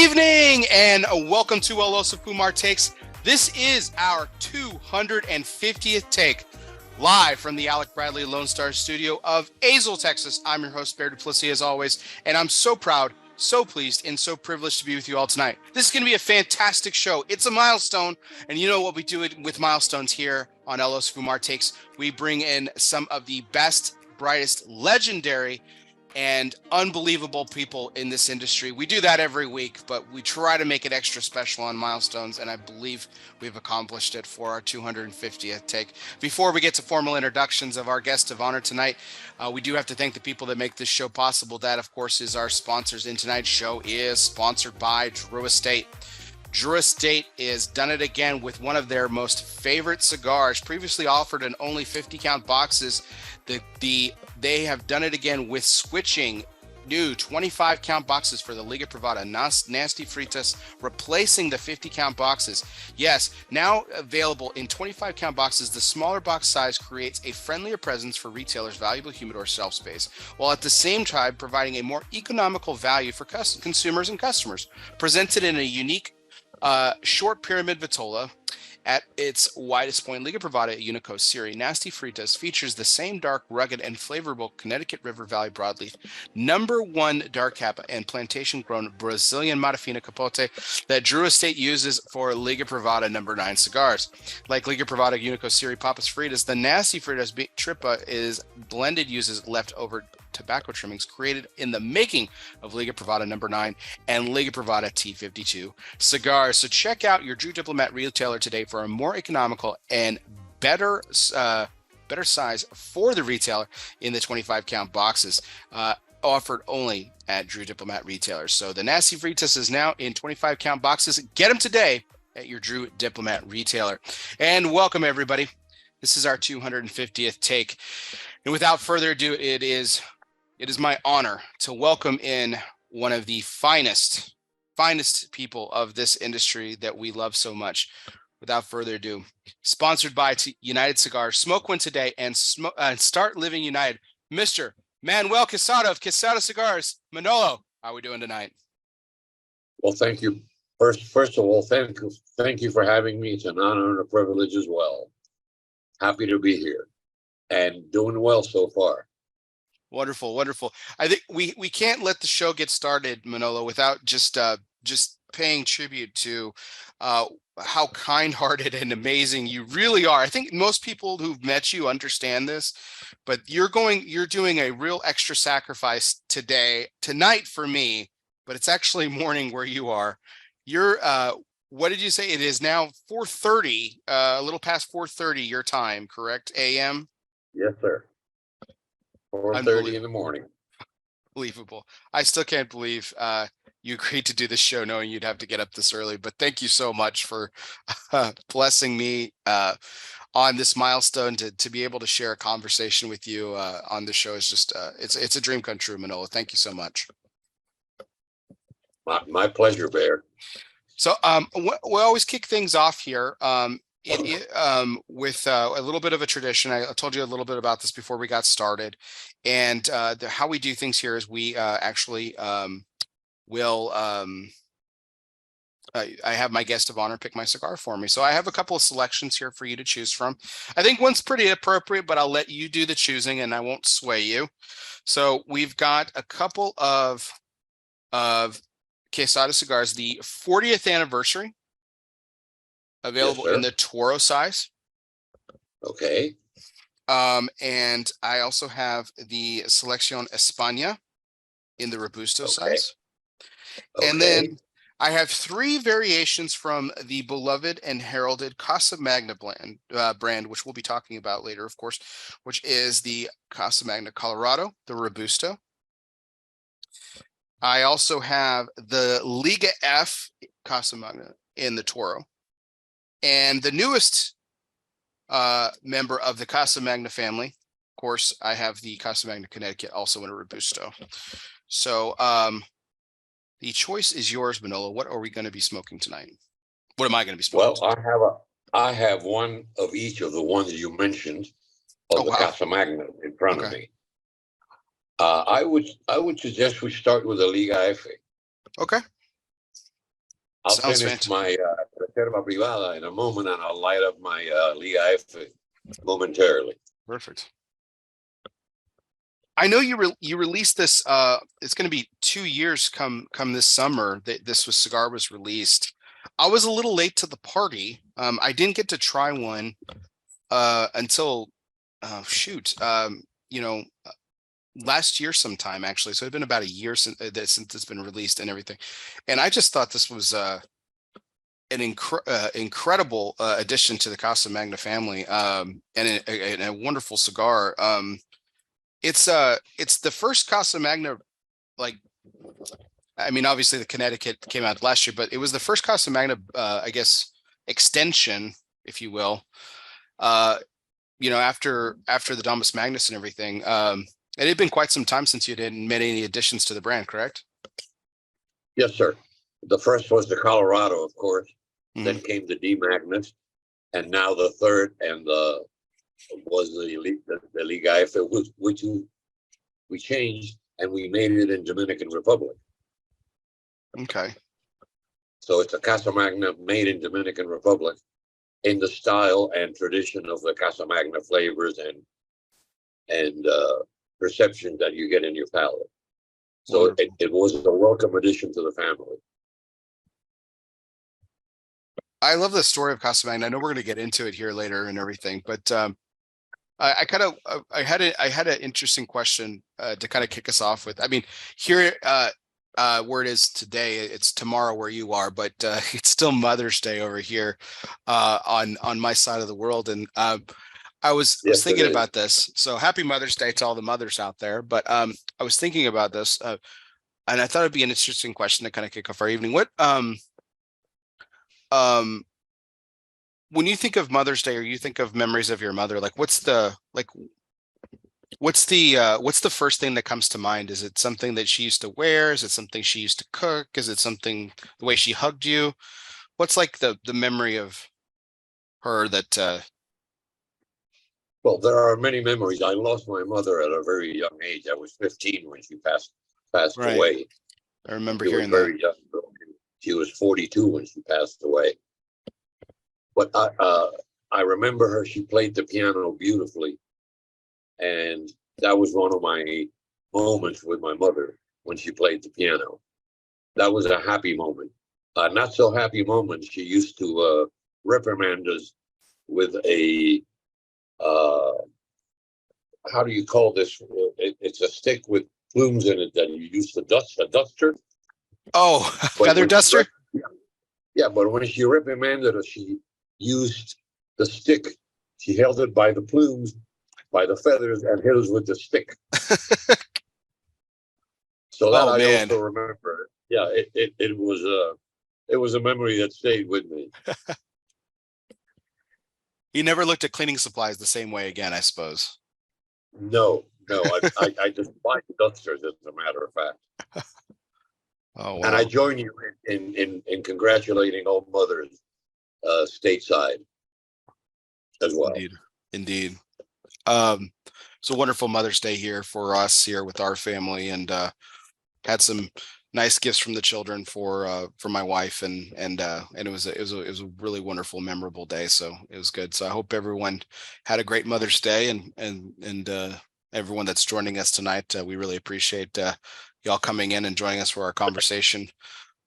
evening and welcome to ELOSOFUMARTAKES. This is our 250th take, live from the Alec Bradley Lone Star studio of Azle, Texas. I'm your host, Bear Duplessis, as always, and I'm so proud, so pleased, and so privileged to be with you all tonight. This is going to be a fantastic show. It's a milestone, and you know what we do with milestones here on ELOSOFUMARTAKES. We bring in some of the best, brightest, legendary, and unbelievable people in this industry. We do that every week, but we try to make it extra special on milestones, and I believe we've accomplished it for our 250th take. Before we get to formal introductions of our guest of honor tonight, we do have to thank the people that make this show possible. That, of course, is our sponsors. In tonight's show is sponsored by Drew Estate. Drew Estate is done it again with one of their most favorite cigars, previously offered in only 50-count boxes. They have done it again with switching new 25-count boxes for the Liga Privada Nasty Fritas, replacing the 50-count boxes. Yes, now available in 25-count boxes, the smaller box size creates a friendlier presence for retailers' valuable humidor shelf space, while at the same time providing a more economical value for consumers and customers. Presented in a unique short pyramid vitola at its widest point, Liga Privada Unico Series Nasty Fritas features the same dark, rugged, and flavorful Connecticut River Valley broadleaf, #1 dark cap and plantation-grown Brazilian Matafina Capote that Drew Estate uses for Liga Privada #9 cigars. Like Liga Privada Unico Series Papas Fritas, the Nasty Fritas Tripa is blended uses leftover tobacco trimmings created in the making of Liga Privada #9 and Liga Privada T52 cigars. So check out your Drew Diplomat retailer today for a more economical and better size for the retailer in the 25-count boxes, offered only at Drew Diplomat retailers. So the Nasty Fritas is now in 25-count boxes. Get them today at your Drew Diplomat retailer. And welcome, everybody. This is our 250th take. And without further ado, it is my honor to welcome in one of the finest people of this industry that we love so much. Without further ado, sponsored by United Cigars, smoke one today and start living united. Mr. Manuel Quesada of Quesada Cigars. Manolo, how are we doing tonight? Well, thank you. First of all, thank you for having me. It's an honor and a privilege as well. Happy to be here and doing well so far. Wonderful, wonderful. I think we can't let the show get started, Manolo, without just paying tribute to how kind-hearted and amazing you really are. I think most people who've met you understand this, but you're doing a real extra sacrifice tonight for me, but it's actually morning where you are. You're what did you say? It is now 4:30, a little past 4:30 your time, correct? AM? Yes, sir. 4:30 in the morning. Unbelievable. I still can't believe you agreed to do this show knowing you'd have to get up this early, but thank you so much for blessing me on this milestone to be able to share a conversation with you on the show. Is just it's a dream come true, Manolo. Thank you so much. My pleasure, Bear. So we always kick things off here with a little bit of a tradition. I told you a little bit about this before we got started, and how we do things here is we actually will. I have my guest of honor pick my cigar for me. So I have a couple of selections here for you to choose from. I think one's pretty appropriate, but I'll let you do the choosing and I won't sway you. So we've got a couple of Quesada cigars, the 40th anniversary, available in the Toro size. Okay. And I also have the Selección España in the Robusto size. Okay. And then I have three variations from the beloved and heralded Casa Magna brand, which we'll be talking about later, of course, which is the Casa Magna Colorado, the Robusto. I also have the Liga F Casa Magna in the Toro. And the newest member of the Casa Magna family, of course, I have the Casa Magna Connecticut also in a Robusto. So the choice is yours, Manolo. What are we going to be smoking tonight? What am I going to be smoking? Well, I have one of each of the ones you mentioned of the Casa Magna in front of me. I would suggest we start with the Liga F. Okay. I'll Sounds finish fantastic. my Reserva Privada in a moment, and I'll light up my Liga F momentarily. Perfect. I know you released this. It's going to be 2 years come this summer that this cigar was released. I was a little late to the party. I didn't get to try one until you know, last year sometime actually. So it's been about a year since it's been released and everything. And I just thought this was an incredible addition to the Casa Magna family, and a wonderful cigar. It's the first Casa Magna, like, I mean, obviously the Connecticut came out last year, but it was the first Casa Magna, I guess, extension, if you will. After the Domus Magnus and everything. It had been quite some time since you hadn't made any additions to the brand, correct? Yes, sir. The first was the Colorado, of course. Mm-hmm. Then came the D Magnus, and now the third was the Liga F, which we changed and we made it in Dominican Republic. Okay. So it's a Casa Magna made in Dominican Republic in the style and tradition of the Casa Magna flavors and perception that you get in your palate. So it was a welcome addition to the family. I love the story of Casa Magna. I know we're going to get into it here later and everything, but I had an interesting question to kind of kick us off with. I mean, here where it is today, it's tomorrow where you are, but it's still Mother's Day over here on my side of the world, and I was thinking about this. So happy Mother's Day to all the mothers out there. But I was thinking about this, and I thought it'd be an interesting question to kind of kick off our evening. What when you think of Mother's Day, or you think of memories of your mother, like what's the first thing that comes to mind? Is it something that she used to wear? Is it something she used to cook? Is it something the way she hugged you? What's like the memory of her that Well, there are many memories. I lost my mother at a very young age. I was 15 when she passed Right. away. I remember She hearing was very that. young. She was 42 when she passed away. But I remember her. She played the piano beautifully, and that was one of my moments with my mother when she played the piano. That was a happy moment. Not so happy moment. She used to reprimand us with a how do you call this? It's a stick with plumes in it that you use to dust, a duster. Oh, feather duster? Yeah, but when she reprimanded us, she used the stick. She held it by the plumes, by the feathers, and hit us with the stick. So that I also remember. Yeah, it was a memory that stayed with me. You never looked at cleaning supplies the same way again, I suppose. No, I just buy dusters, as a matter of fact. Oh, wow. And I join you in congratulating all mothers stateside as well. Indeed. It's a wonderful Mother's Day here for us here with our family, and had some nice gifts from the children for my wife, and it was a really wonderful, memorable day. So it was good. So I hope everyone had a great Mother's Day, and everyone that's joining us tonight. We really appreciate y'all coming in and joining us for our conversation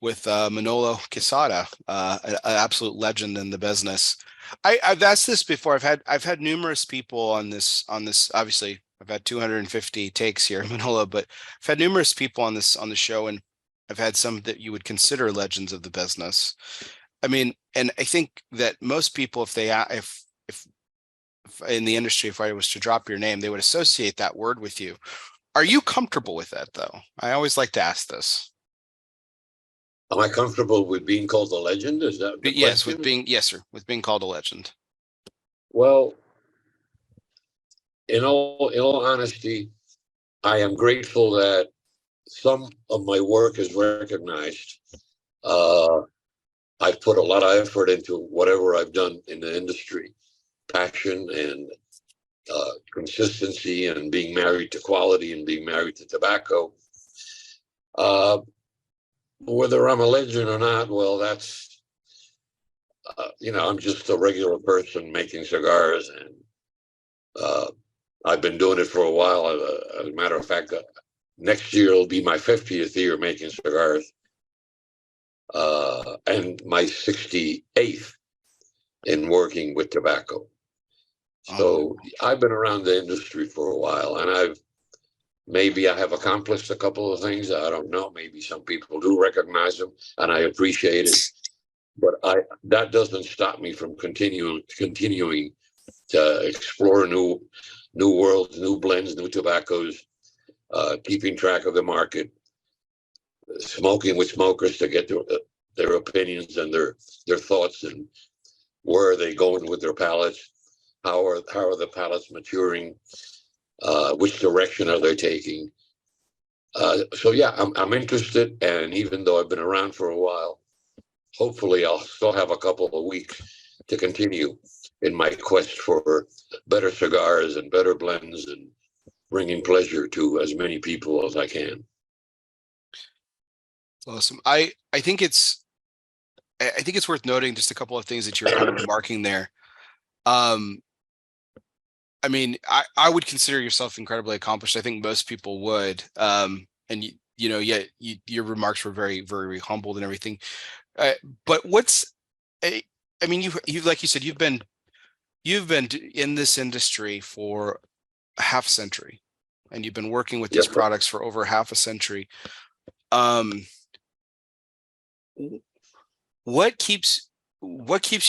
with Manolo Quesada, an absolute legend in the business. I've asked this before. I've had numerous people on this. Obviously, I've had 250 takes here, Manolo, but I've had numerous people on the show, and I've had some that you would consider legends of the business. I mean, and I think that most people, if in the industry, if I was to drop your name, they would associate that word with you. Are you comfortable with that, though? I always like to ask this. Am I comfortable with being called a legend? Is that the question? Yes, sir, with being called a legend. Well, in all honesty, I am grateful that some of my work is recognized. I've put a lot of effort into whatever I've done in the industry, passion and consistency, and being married to quality and being married to tobacco. whether I'm a legend or not, well, that's, I'm just a regular person making cigars, and I've been doing it for a while. As a matter of fact, next year will be my 50th year making cigars, and my 68th in working with tobacco. So I've been around the industry for a while, and maybe I have accomplished a couple of things. I don't know. Maybe some people do recognize them, and I appreciate it. But that doesn't stop me from continuing to explore new worlds, new blends, new tobaccos, keeping track of the market, smoking with smokers to get their opinions and their thoughts, and where are they going with their palates, how are the palates maturing, which direction are they taking. So yeah, I'm interested, and even though I've been around for a while, hopefully I'll still have a couple of weeks to continue in my quest for better cigars and better blends, and bringing pleasure to as many people as I can. Awesome. I think it's worth noting just a couple of things that you're kind of remarking there. I mean, I would consider yourself incredibly accomplished. I think most people would. And your remarks were very, very humbled and everything. But I mean, you like you said, you've been in this industry for a half century, and you've been working with these products for over half a century. What keeps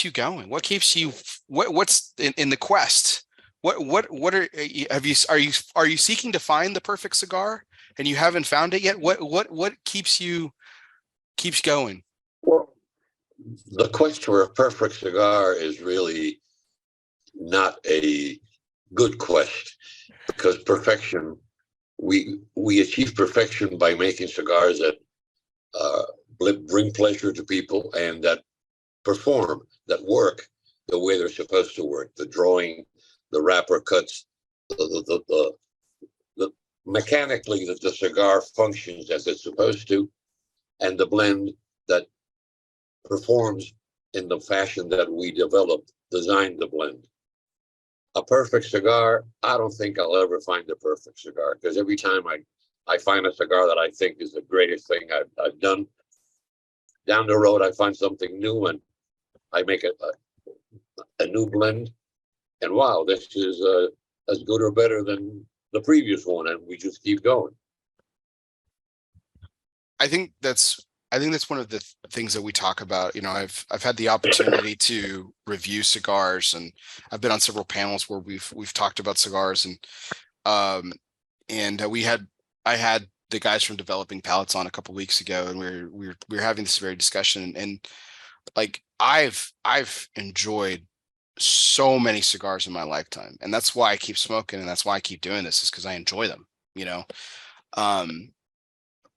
you going? What keeps you? What's in the quest? What are you seeking to find the perfect cigar and you haven't found it yet? What keeps going? Well, the quest for a perfect cigar is really not a good quest, because perfection, we achieve perfection by making cigars that bring pleasure to people, and that perform, that work the way they're supposed to work. The drawing, the wrapper cuts, the mechanically that the cigar functions as it's supposed to, and the blend that performs in the fashion that we designed the blend. A perfect cigar, I don't think I'll ever find a perfect cigar, because every time I find a cigar that I think is the greatest thing I've done, down the road I find something new, and I make a new blend, and wow, this is as good or better than the previous one, and we just keep going. I think that's one of the things that we talk about. I've had the opportunity to review cigars, and I've been on several panels where we've talked about cigars, and I had the guys from Developing Palates on a couple of weeks ago, and we were having this very discussion, and like I've enjoyed so many cigars in my lifetime, and that's why I keep smoking, and that's why I keep doing this, is because I enjoy them,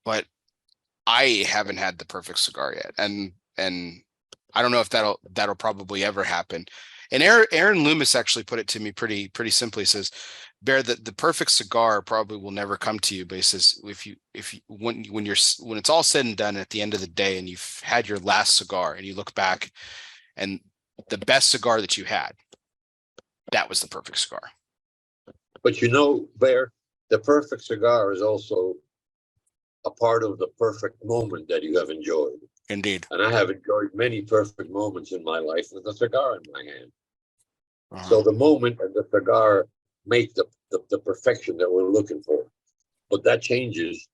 but I haven't had the perfect cigar yet, and I don't know if that'll probably ever happen. And Aaron Loomis actually put it to me pretty simply. He says, Bear, that the perfect cigar probably will never come to you, but he says when it's all said and done at the end of the day, and you've had your last cigar, and you look back, and the best cigar that you had, that was the perfect cigar. But Bear, the perfect cigar is also a part of the perfect moment that you have enjoyed. Indeed. And I have enjoyed many perfect moments in my life with a cigar in my hand. So the moment and the cigar make the perfection that we're looking for. But that changes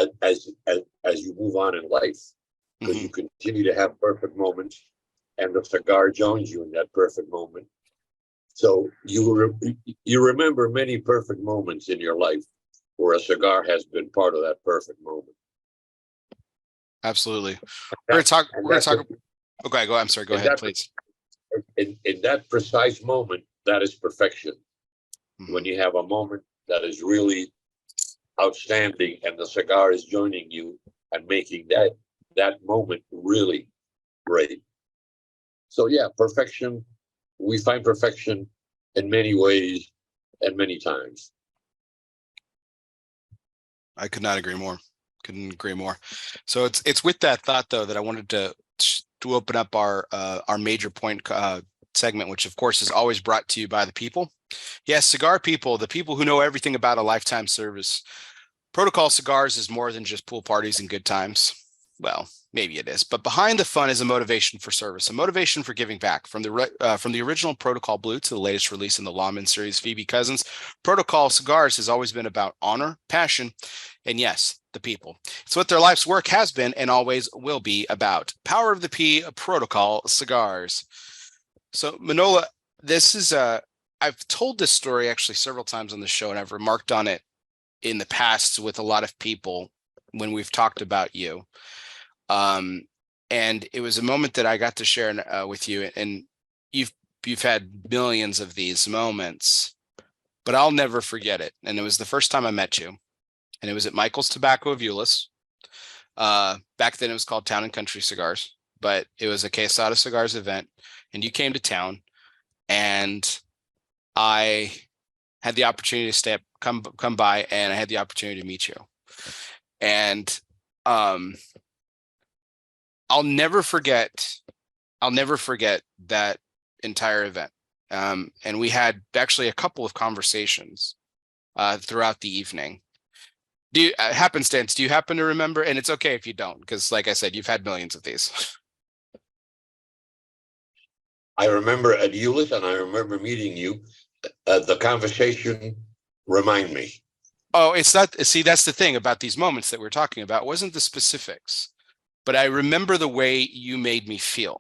as you move on in life, because you continue to have perfect moments, and the cigar joins you in that perfect moment. So you remember many perfect moments in your life where a cigar has been part of that perfect moment. Absolutely. We're gonna talk. Okay, go. I'm sorry. Go ahead, please. In that precise moment, that is perfection. When you have a moment that is really outstanding, and the cigar is joining you and making that moment really great. So yeah, perfection. We find perfection in many ways and many times. I could not agree more. couldn't agree more. So it's with that thought though that I wanted to open up our major point segment, which of course is always brought to you by the people. Yes, cigar people, the people who know everything about a lifetime service. Protocol Cigars is more than just pool parties and good times. Well, maybe it is, but behind the fun is a motivation for service, a motivation for giving back. From the original Protocol Blue to the latest release in the Lawman series, Phoebe Cousins, Protocol Cigars has always been about honor, passion, and yes, the people. It's what their life's work has been and always will be about. Power of the P, Protocol Cigars. So Manolo, this is I've told this story actually several times on the show, and I've remarked on it in the past with a lot of people when we've talked about you. And it was a moment that I got to share with you, and you've had millions of these moments, but I'll never forget it. And it was the first time I met you, and it was at Michael's Tobacco of Euless. Back then it was called Town and Country Cigars, but it was a Quesada Cigars event, and you came to town, and I had the opportunity to come by, and I had the opportunity to meet you. And I'll never forget that entire event. And we had actually a couple of conversations throughout the evening. Happenstance, do you happen to remember? And it's okay if you don't, because like I said, you've had millions of these. I remember at Euless, and I remember meeting you. The conversation remind me. Oh, it's not. See, that's the thing about these moments that we're talking about. It wasn't the specifics, but I remember the way you made me feel.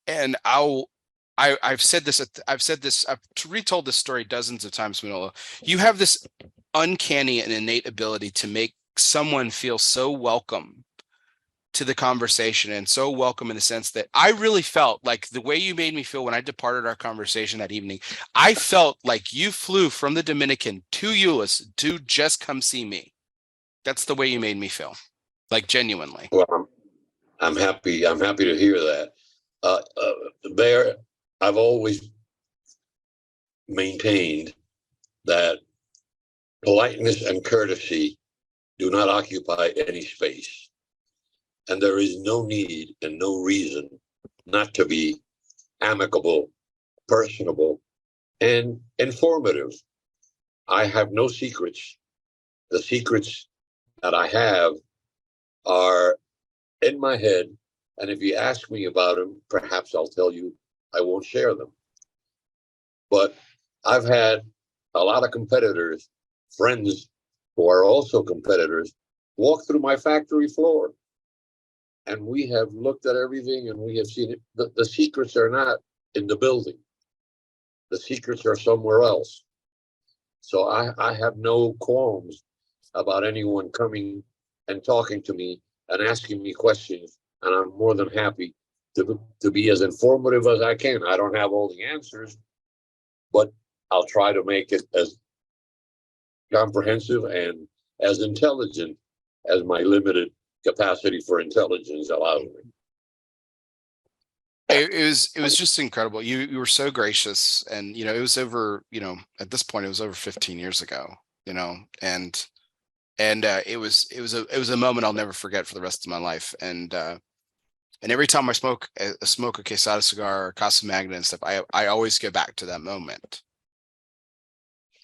And I've said this. I've retold this story dozens of times, Manolo. You have this uncanny and innate ability to make someone feel so welcome to the conversation, and so welcome in the sense that I really felt like the way you made me feel when I departed our conversation that evening. I felt like you flew from the Dominican to Euless to just come see me. That's the way you made me feel, like genuinely. Well, I'm happy. I'm happy to hear that. I've always maintained that politeness and courtesy do not occupy any space. And there is no need and no reason not to be amicable, personable, and informative. I have no secrets. The secrets that I have are in my head. And if you ask me about them, perhaps I'll tell you I won't share them. But I've had a lot of competitors, friends who are also competitors, walk through my factory floor. And we have looked at everything, and we have seen it. The secrets are not in the building. The secrets are somewhere else. So I have no qualms about anyone coming and talking to me and asking me questions. And I'm more than happy to be as informative as I can. I don't have all the answers, but I'll try to make it as comprehensive and as intelligent as my limited capacity for intelligence allows me. It was just incredible. You were so gracious, and it was over, at this point it was over 15 years ago, and it was a moment I'll never forget for the rest of my life. And every time I smoke a Quesada cigar or Casa Magna and stuff, I always go back to that moment.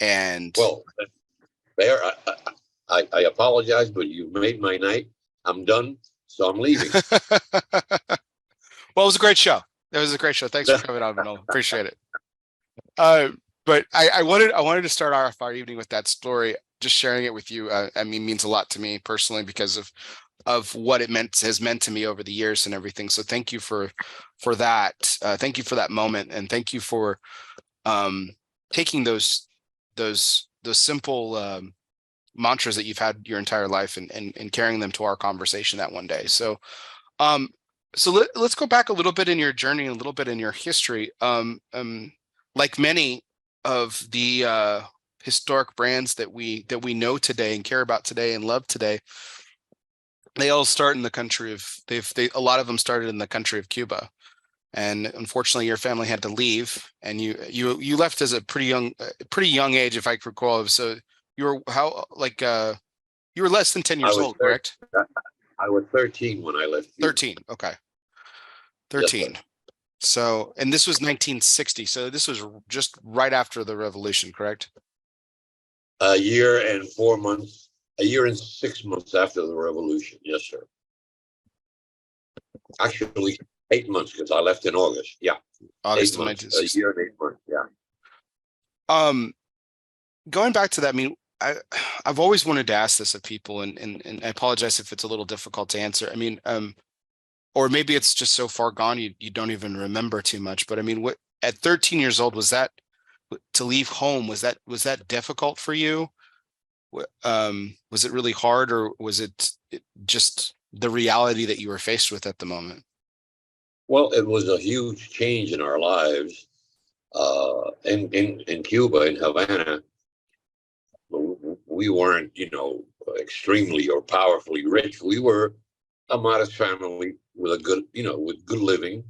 And well, there, I apologize, but you've made my night. I'm done, so I'm leaving. Well, it was a great show. It was a great show. Thanks for coming on, Manolo. Appreciate it. But I wanted to start off our evening with that story. Just sharing it with you, means a lot to me personally because of what it has meant to me over the years and everything. So thank you for that. Thank you for that moment, and thank you for taking those simple mantras that you've had your entire life and carrying them to our conversation that one day. So let's go back a little bit in your journey, a little bit in your history. Like many of the historic brands that we know today and care about today and love today, they all start in the country of a lot of them started in the country of Cuba. And unfortunately your family had to leave, and you left as a pretty young age, if I recall. So you were You were less than 10 I years was old, correct? I was 13 when I left Cuba. 13. Okay. Yes, sir. 13. So, and this was 1960. So this was just right after the revolution, correct? A year and 4 months, a year and 6 months after the revolution. Yes, sir. Actually, 8 months because I left in August. Yeah, August 8 of months, a 1960. year and 8 months. Yeah. Um, Going back to that, I mean, I've always wanted to ask this of people, and I apologize if it's a little difficult to answer. I mean, or maybe it's just so far gone you don't even remember too much. But I mean, what at 13 years old was that to leave home? Was that difficult for you? Was it really hard, or was it just the reality that you were faced with at the moment? Well, it was a huge change in our lives. In Cuba, in Havana, we weren't, extremely or powerfully rich. We were a modest family with a good, with good living.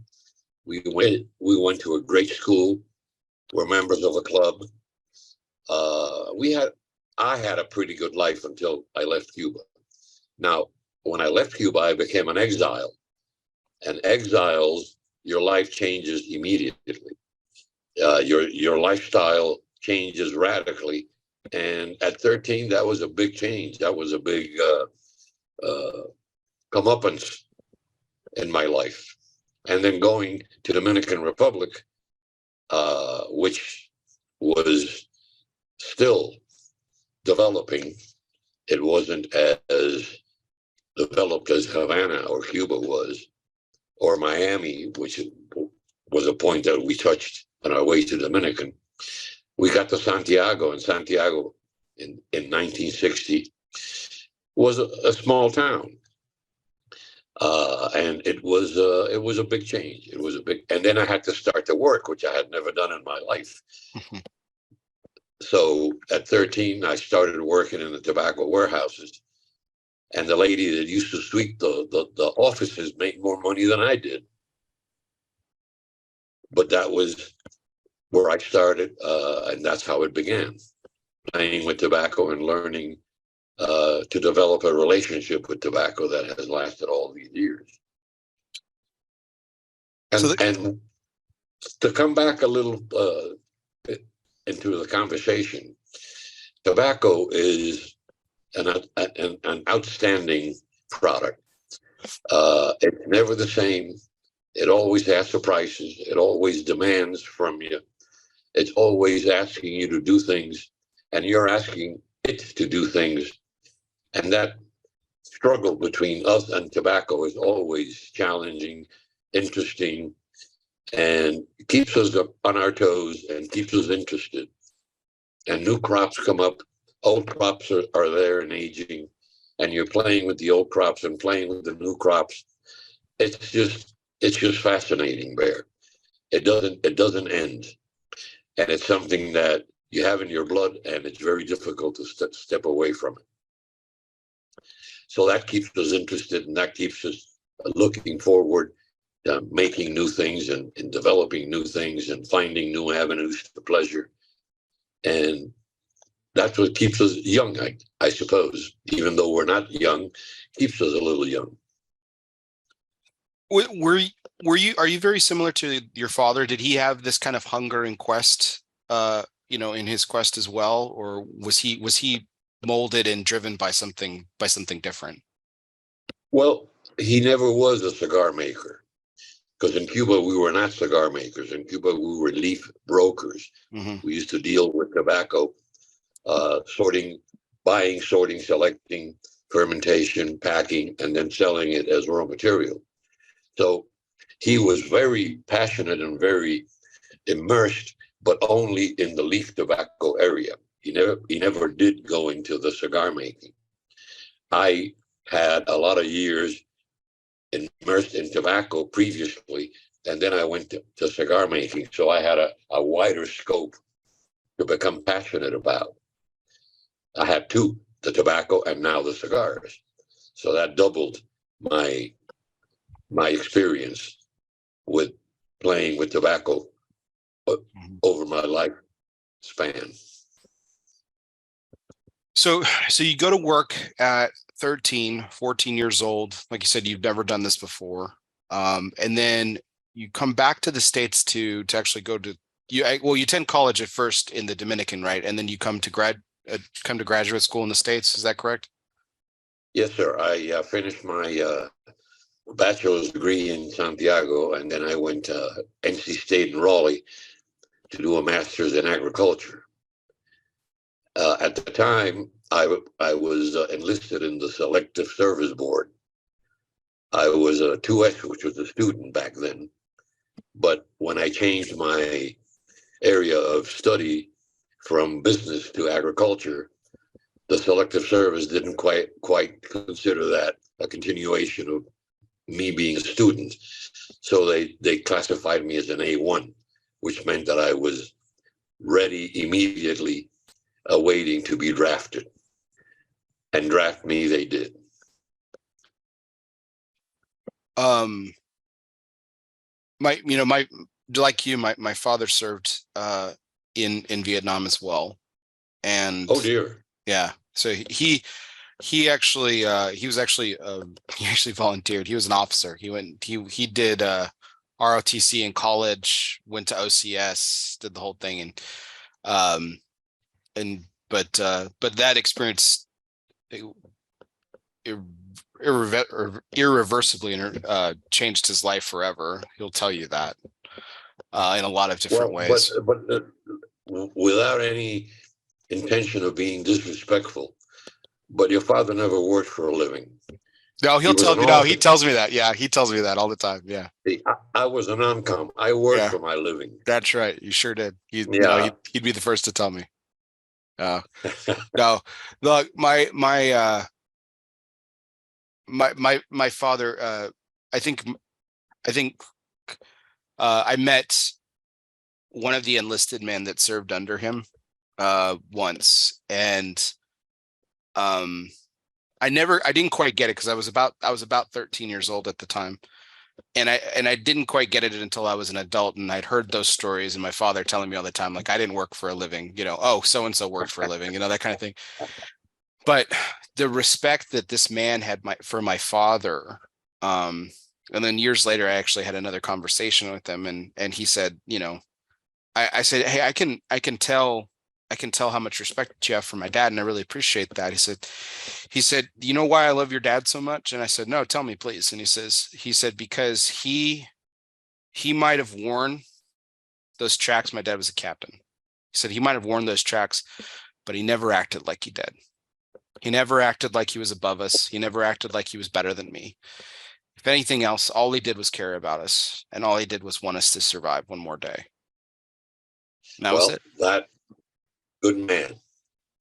We went to a great school. We're members of a club. We had I had a pretty good life until I left Cuba. Now, when I left Cuba, I became an exile. And exiles, your life changes immediately. Your lifestyle changes radically. And at 13, that was a big change. That was a big comeuppance in my life. And then going to Dominican Republic, which was still developing. It wasn't as developed as Havana or Cuba was, or Miami, which was a point that we touched on our way to Dominican. We got to Santiago, and Santiago in 1960 was a small town. And it was a big change. It was a big, and then I had to start to work, which I had never done in my life. So at 13, I started working in the tobacco warehouses, and the lady that used to sweep the offices made more money than I did. But that was where I started, and that's how it began, playing with tobacco and learning to develop a relationship with tobacco that has lasted all these years. And to come back a little into the conversation, tobacco is an outstanding product. It's never the same. It always asks for prices. It always demands from you. It's always asking you to do things, and you're asking it to do things. And that struggle between us and tobacco is always challenging, interesting, and keeps us up on our toes and keeps us interested. And new crops come up, old crops are there and aging, and you're playing with the old crops and playing with the new crops. It's just fascinating, Bear. It doesn't end, and it's something that you have in your blood, and it's very difficult to step away from it. So that keeps us interested, and that keeps us looking forward, making new things and developing new things and finding new avenues to pleasure. And that's what keeps us young, I suppose. Even though we're not young, keeps us a little young. Are you very similar to your father? Did he have this kind of hunger and quest, in his quest as well? Or was he molded and driven by something different? Well, he never was a cigar maker, because in Cuba we were not cigar makers. In Cuba we were leaf brokers. Mm-hmm. We used to deal with tobacco, buying, sorting, selecting, fermentation, packing, and then selling it as raw material. So he was very passionate and very immersed, but only in the leaf tobacco area. He never did go into the cigar making. I had a lot of years immersed in tobacco previously, and then I went to cigar making. So I had a wider scope to become passionate about. I had two, the tobacco and now the cigars. So that doubled my experience with playing with tobacco over my lifespan. So you go to work at 13, 14 years old. Like you said, you've never done this before. And then you come back to the States to actually go to you attend college at first in the Dominican, right? And then you come to graduate school in the States. Is that correct? Yes, sir. I finished my bachelor's degree in Santiago, and then I went to NC State in Raleigh to do a master's in agriculture. At the time, I was enlisted in the Selective Service Board. I was a 2S, which was a student back then. But when I changed my area of study from business to agriculture, the Selective Service didn't quite consider that a continuation of me being a student. So they classified me as an A1, which meant that I was ready immediately, awaiting to be drafted. And draft me they did. My father served in Vietnam as well. And oh dear. Yeah. So he actually he actually volunteered. He was an officer. He did ROTC in college, went to OCS, did the whole thing, but that experience irreversibly changed his life forever. He'll tell you that in a lot of different ways. But without any intention of being disrespectful, but your father never worked for a living. No, he'll tell me. No, he tells me that. Yeah, he tells me that all the time. Yeah. I was a non-com. I worked for my living. That's right. You sure did. He'd be the first to tell me. No, look, my father. I think I met one of the enlisted men that served under him once, and I didn't quite get it because I was about 13 years old at the time, and I didn't quite get it until I was an adult, and I'd heard those stories and my father telling me all the time, like, I didn't work for a living, oh, so and so worked for a living, that kind of thing. But the respect that this man had for my father, and then years later I actually had another conversation with him, and he said, I said, hey, I can tell how much respect you have for my dad, and I really appreciate that. He said, you know why I love your dad so much? And I said, no, tell me, please. And he said, because he might have worn those tracks. My dad was a captain. He said he might have worn those tracks, but he never acted like he did. He never acted like he was above us. He never acted like he was better than me. If anything else, all he did was care about us, and all he did was want us to survive one more day. And that was it. That good man.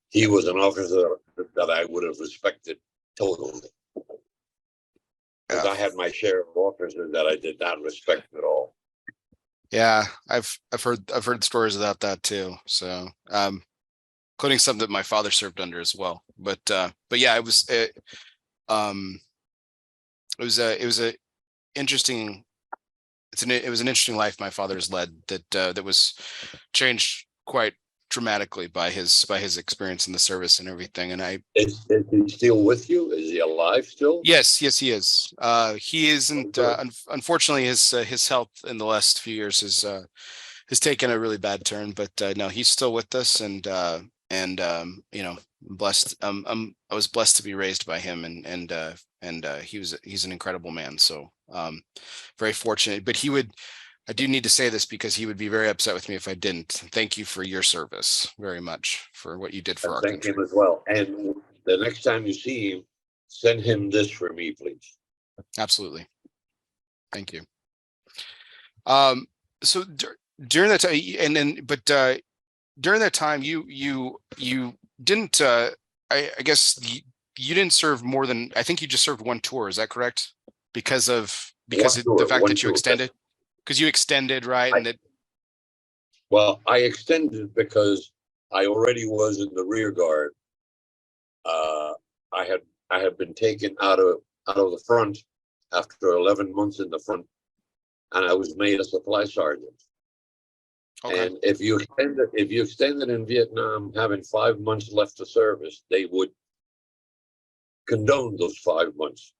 He was an officer that I would have respected totally. Because I had my share of officers that I did not respect at all. Yeah, I've heard stories about that too. So, including some that my father served under as well. But yeah, it was an interesting life my father's led that was changed quite dramatically by his experience in the service and everything. And is he still with you? Is he alive still? Yes, he is. He isn't. Unfortunately, his health in the last few years has taken a really bad turn. But no, he's still with us, and blessed. I was blessed to be raised by him, and he's an incredible man. So very fortunate. But I do need to say this because he would be very upset with me if I didn't. Thank you for your service very much for what you did for our country. Thank him as well. And the next time you see him, send him this for me, please. Absolutely. Thank you. So during that time, during that time, you didn't. I guess you didn't serve more than. I think you just served one tour. Is that correct? Because the fact that you extended. Because you extended, right? Well, I extended because I already was in the rear guard. I had been taken out of the front after 11 months in the front, and I was made a supply sergeant. Okay. And if you extended in Vietnam, having 5 months left of service, they would condone those 5 months.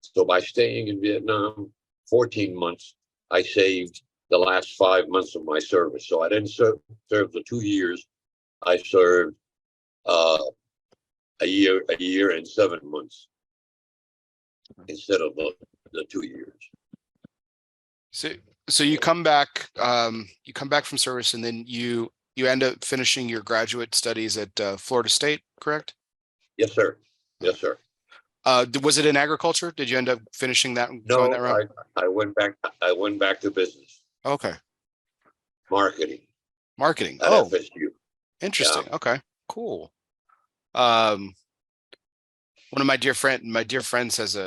So by staying in Vietnam 14 months, I saved the last 5 months of my service. So I didn't serve the 2 years. I served a year and 7 months instead of the 2 years. So you come back from service, and then you end up finishing your graduate studies at Florida State, correct? Yes, sir. Yes, sir. Was it in agriculture? Did you end up finishing that? No, that route? I went back to business. Okay. Marketing Marketing. at FSU. Interesting. Yeah. Okay, cool. One of my dear friends has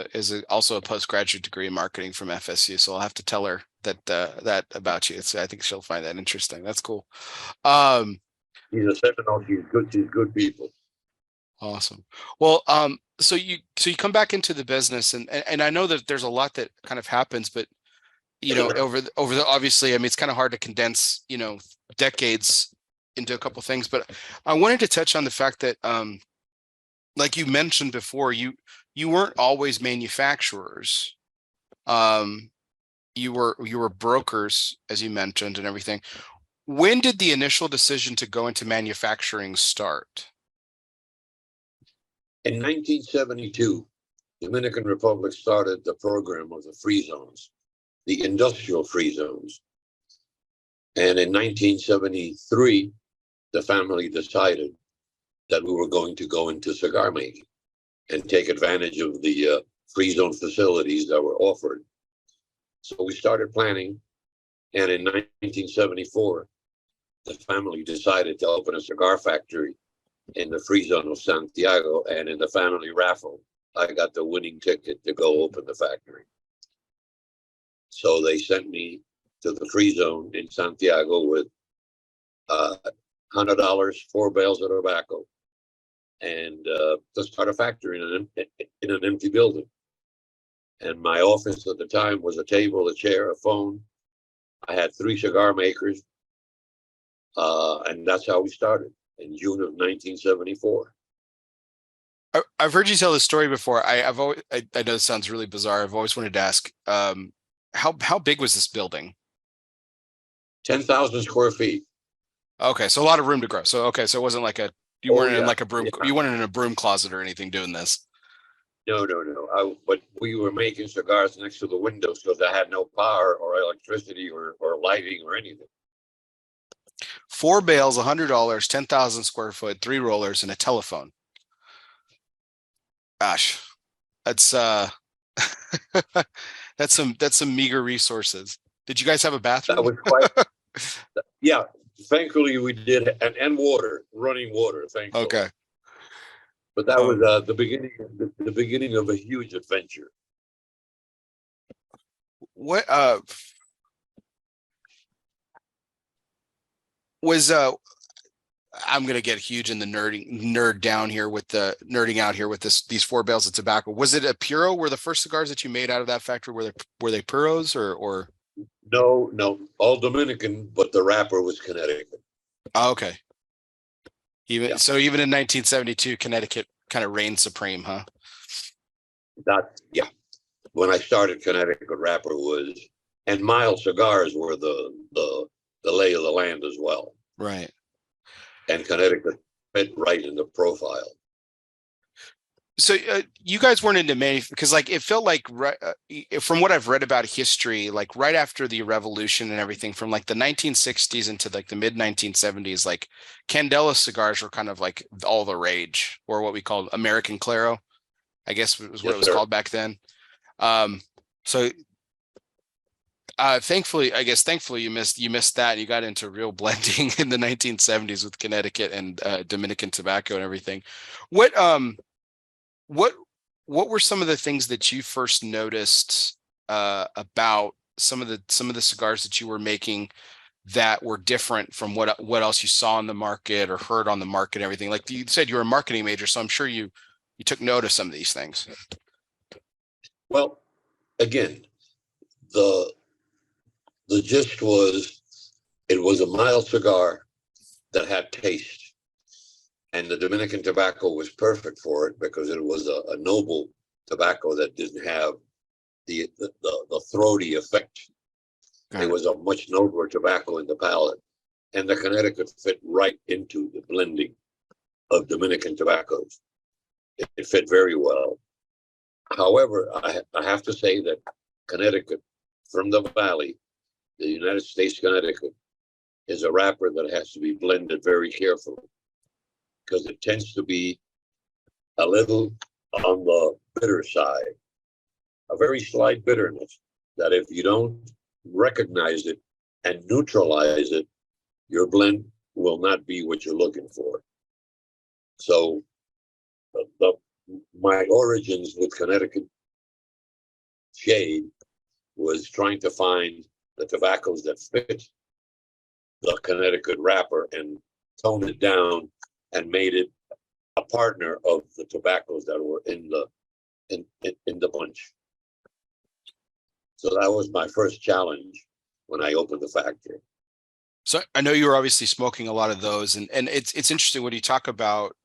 also a postgraduate degree in marketing from FSU, so I'll have to tell her that about you. I think she'll find that interesting. That's cool. He's a Seminole. She's good people. Awesome. Well, so you come back into the business, and I know that there's a lot that kind of happens, but over the obviously, I mean, it's kind of hard to condense decades into a couple things, but I wanted to touch on the fact that like you mentioned before, you weren't always manufacturers. You were brokers, as you mentioned, and everything. When did the initial decision to go into manufacturing start? In 1972, Dominican Republic started the program of the free zones, the industrial free zones. And in 1973, the family decided that we were going to go into cigar making and take advantage of the free zone facilities that were offered. So we started planning, and in 1974, the family decided to open a cigar factory in the free zone of Santiago, and in the family raffle, I got the winning ticket to go open the factory. So they sent me to the free zone in Santiago with $100, 4 bales of tobacco, and to start a factory in an empty building. And my office at the time was a table, a chair, a phone. I had 3 cigar makers, and that's how we started in June of 1974. I've heard you tell this story before. I know this sounds really bizarre. I've always wanted to ask, how big was this building? 10,000 square feet. Okay, so a lot of room to grow. So it wasn't like you weren't in like a broom. Yeah. You weren't in a broom closet or anything doing this. No. But we were making cigars next to the windows because I had no power or electricity or lighting or anything. 4 bales, $100, 10,000 square foot, 3 rollers, and a telephone. Gosh, that's that's some meager resources. Did you guys have a bathroom? That was quite. Yeah, thankfully we did, and water, running water. Thankfully. Okay. But that was the beginning of a huge adventure. What was I'm gonna get huge in the nerding out here with these 4 bales of tobacco. Was it a Puro? Were the first cigars that you made out of that factory were they Puros or? No, all Dominican, but the wrapper was Connecticut. Oh, okay. Even in 1972, Connecticut kind of reigned supreme, huh? Yeah. When I started, Connecticut wrapper was, and mild cigars were the lay of the land as well. Right. And Connecticut fit right in the profile. So you guys weren't into because like it felt like from what I've read about history, like right after the revolution and everything, from like the 1960s into like the mid 1970s, like Candela cigars were kind of like all the rage, or what we called American Claro, I guess was what it was called back then. Thankfully you missed that. You got into real blending in the 1970s with Connecticut and Dominican tobacco and everything. What were some of the things that you first noticed about some of the cigars that you were making that were different from what else you saw in the market or heard on the market and everything? Like you said, you were a marketing major, so I'm sure you took note of some of these things. Well, again, the gist was It was a mild cigar that had taste, and the Dominican tobacco was perfect for it because it was a noble tobacco that didn't have the throaty effect. It was a much nobler tobacco in the palate, and the Connecticut fit right into the blending of Dominican tobaccos. It fit very well. However, I have to say that Connecticut, from the Valley, the United States Connecticut, is a wrapper that has to be blended very carefully because it tends to be a little on the bitter side, a very slight bitterness that if you don't recognize it and neutralize it, your blend will not be what you're looking for. So my origins with Connecticut Shade was trying to find the tobaccos that fit the Connecticut wrapper and tone it down and made it a partner of the tobaccos that were in the bunch. So that was my first challenge when I opened the factory. So I know you were obviously smoking a lot of those, and it's interesting when you talk about,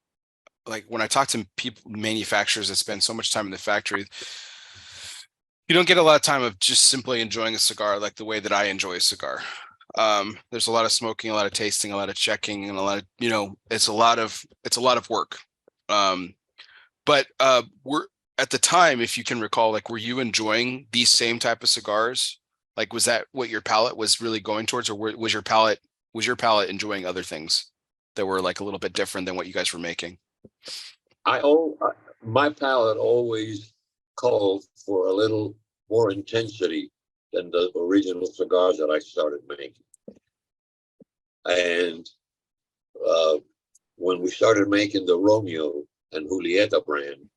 like, when I talk to people, manufacturers that spend so much time in the factory, you don't get a lot of time of just simply enjoying a cigar like the way that I enjoy a cigar. There's a lot of smoking, a lot of tasting, a lot of checking, and a lot of, it's a lot of work. But we're at the time, if you can recall, like, were you enjoying these same type of cigars? Like, was that what your palate was really going towards, or was your palate enjoying other things that were like a little bit different than what you guys were making? My palate always called for a little more intensity than the original cigars that I started making. And when we started making the Romeo and Julieta brand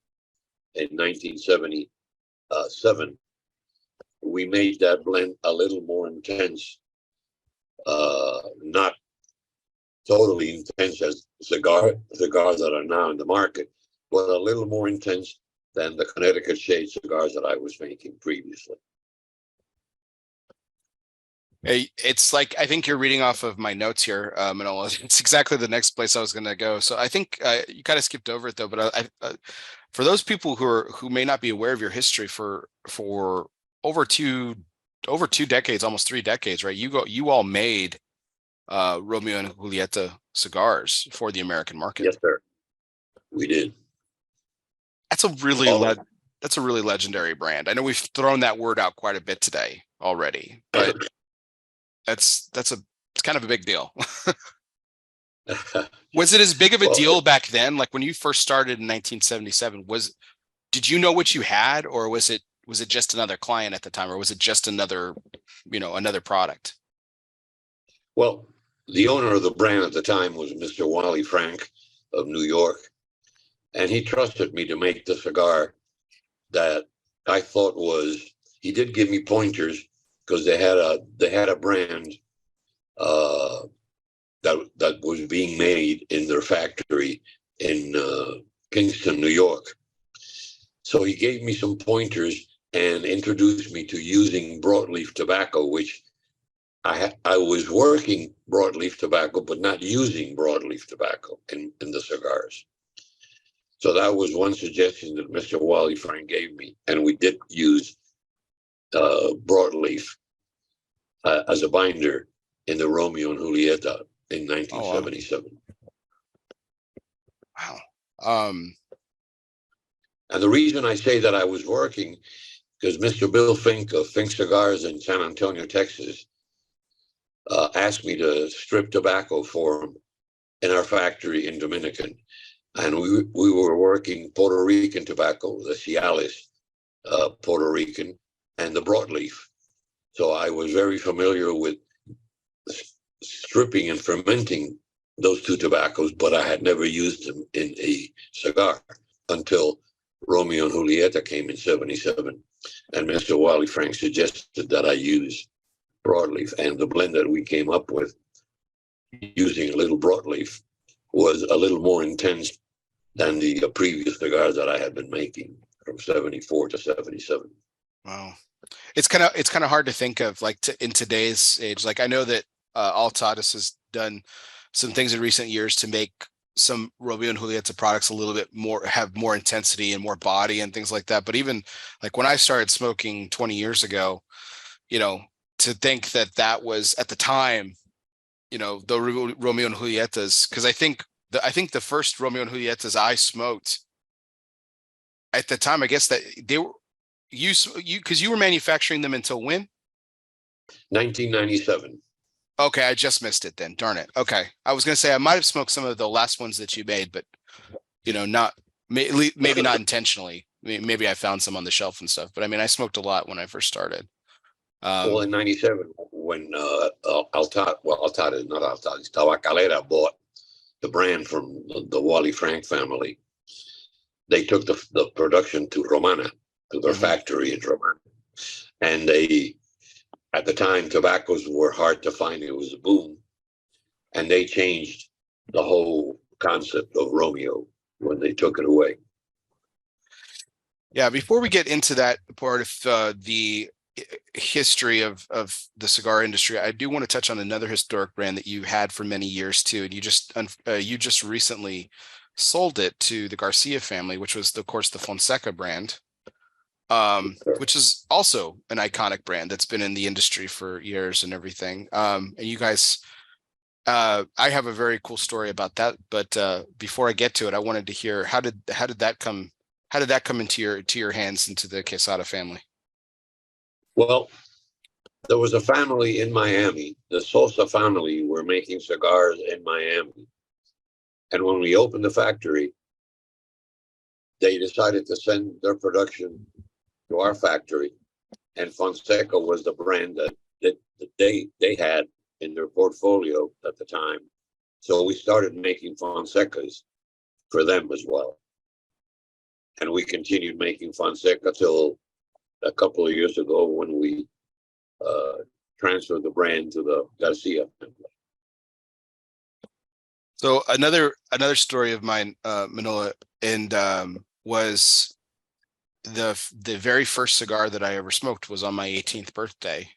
in 1977, we made that blend a little more intense, not totally intense as cigars that are now in the market, but a little more intense than the Connecticut Shade cigars that I was making previously. It's like, I think you're reading off of my notes here, Manolo. It's exactly the next place I was going to go. So I think you kind of skipped over it though. But for those people who may not be aware of your history, for over two decades, almost 3 decades, right? You all made Romeo and Julieta cigars for the American market. Yes, sir. We did. That's a really legendary brand. I know we've thrown that word out quite a bit today already, but it's kind of a big deal. Was it as big of a deal back then? Like when you first started in 1977, did you know what you had, or was it just another client at the time, or was it just another product? Well, the owner of the brand at the time was Mr. Wally Frank of New York, and he trusted me to make the cigar that I thought he did give me pointers because they had a brand that was being made in their factory in Kingston, New York. So he gave me some pointers and introduced me to using broadleaf tobacco, which I was working broadleaf tobacco, but not using broadleaf tobacco in the cigars. So that was one suggestion that Mr. Wally Frank gave me, and we did use broadleaf as a binder in the Romeo and Julieta in 1977. Wow. And the reason I say that I was working, because Mr. Bill Fink of Fink Cigars in San Antonio, Texas, asked me to strip tobacco for him in our factory in Dominican. And we were working Puerto Rican tobacco, the Cialis Puerto Rican, and the broadleaf. So I was very familiar with stripping and fermenting those two tobaccos, but I had never used them in a cigar until Romeo and Julieta came in 77. And Mr. Wally Frank suggested that I use broadleaf, and the blend that we came up with using a little broadleaf was a little more intense than the previous cigars that I had been making from 74 to 77. Wow. It's kind of hard to think of, like, in today's age. Like, I know that Altadas has done some things in recent years to make some Romeo and Julieta products a little bit more, have more intensity and more body and things like that. But even like when I started smoking 20 years ago, you know, to think that that was at the time, you know, the Romeo and Julietas, because I think the first Romeo and Julietas I smoked at the time, I guess that they were you because you were manufacturing them until when? 1997. Okay, I just missed it then. Darn it. Okay, I was gonna say I might have smoked some of the last ones that you made, but you know, not maybe not intentionally. Maybe I found some on the shelf and stuff, but I mean, I smoked a lot when I first started. Well, in 97, when Altada is not Altada, it's Tabacalera bought the brand from the Wally Frank family. They took the production to Romana, to their factory in Romana. And they, at the time, tobaccos were hard to find. It was a boom. And they changed the whole concept of Romeo when they took it away. Yeah, before we get into that part of the history of the cigar industry, I do want to touch on another historic brand that you had for many years too, and you just recently sold it to the Garcia family, which was of course the Fonseca brand, which is also an iconic brand that's been in the industry for years and everything. And you guys, I have a very cool story about that, but before I get to it, I wanted to hear how did that come into your hands, into the Quesada family? Well, there was a family in Miami. The Sosa family were making cigars in Miami. And when we opened the factory, they decided to send their production to our factory. And Fonseca was the brand that they had in their portfolio at the time. So we started making Fonsecas for them as well. And we continued making Fonseca till a couple of years ago when we transferred the brand to the Garcia family. So another story of mine, Manolo, and was the very first cigar that I ever smoked was on my 18th birthday.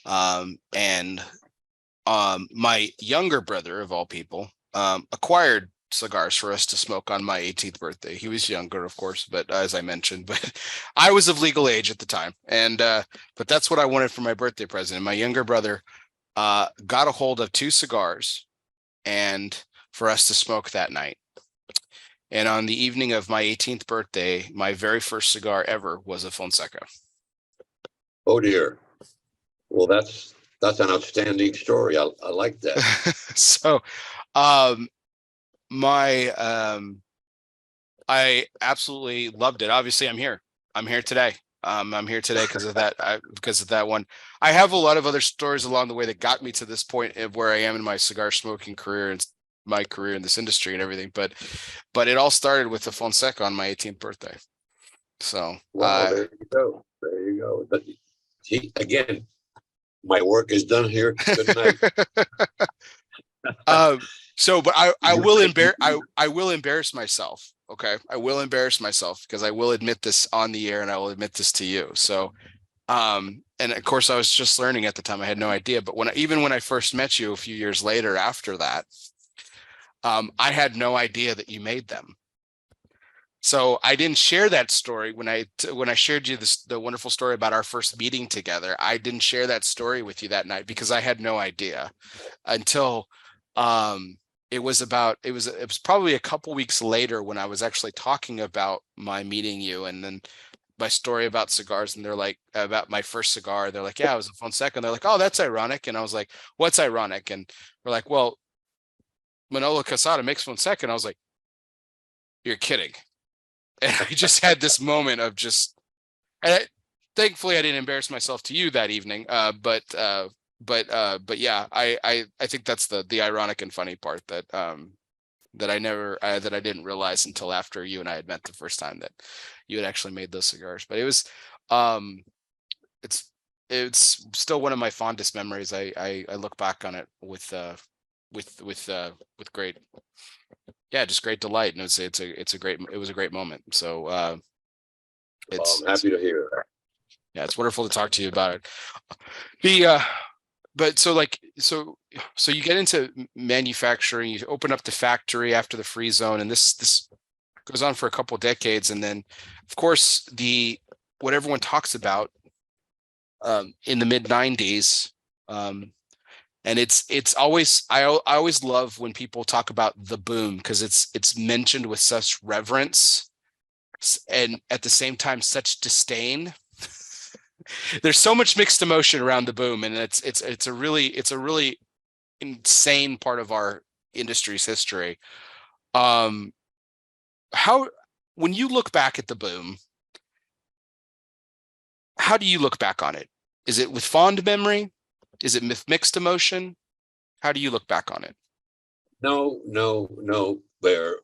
And my younger brother, of all people, acquired cigars for us to smoke on my 18th birthday. He was younger, of course, but as I mentioned, but I was of legal age at the time. And but that's what I wanted for my birthday present. And my younger brother got a hold of 2 cigars and for us to smoke that night. And on the evening of my 18th birthday, my very first cigar ever was a Fonseca. Oh dear. Well, that's an outstanding story. I like that. So I absolutely loved it. Obviously, I'm here today. I'm here today because of that one. I have a lot of other stories along the way that got me to this point of where I am in my cigar smoking career and my career in this industry and everything. But it all started with the Fonseca on my 18th birthday. So well, there you go. There you go. But see, again, my work is done here. Good night. So, but I will embarrass myself. Okay, I will embarrass myself because I will admit this on the air and I will admit this to you. So, and of course, I was just learning at the time. I had no idea. But even when I first met you a few years later after that, I had no idea that you made them. So I didn't share that story when I shared you the wonderful story about our first meeting together. I didn't share that story with you that night because I had no idea until it was probably a couple weeks later when I was actually talking about my meeting you and then my story about cigars, and they're like, about my first cigar, they're like, yeah, it was a Fonseca, and they're like, oh, that's ironic. And I was like, what's ironic? And we're like, well, Manuel Quesada makes Fonseca. And I was like, you're kidding. And I just had this moment of just, and thankfully I didn't embarrass myself to you that evening. But yeah, I think that's the ironic and funny part that that I didn't realize until after you and I had met the first time that you had actually made those cigars. But it was, it's still one of my fondest memories. I look back on it with great, yeah, just great delight, and it was a great moment. So I'm happy to hear that. Yeah, it's wonderful to talk to you about it. but so you get into manufacturing, you open up the factory after the free zone, and this goes on for a couple decades, and then of course what everyone talks about in the mid 90s, and it's always I always love when people talk about the boom, because it's mentioned with such reverence and at the same time such disdain. There's so much mixed emotion around the boom, and it's a really insane part of our industry's history. How When you look back at the boom, how do you look back on it? Is it with fond memory? Is it with mixed emotion? How do you look back on it? No. There,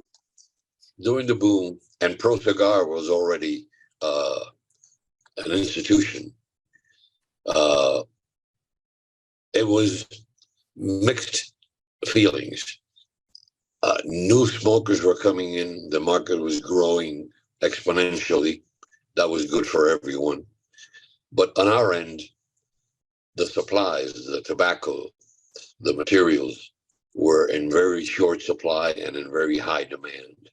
during the boom, and Pro Cigar was already an institution. It was mixed feelings. New smokers were coming in. The market was growing exponentially. That was good for everyone. But on our end, the supplies, the tobacco, the materials were in very short supply and in very high demand.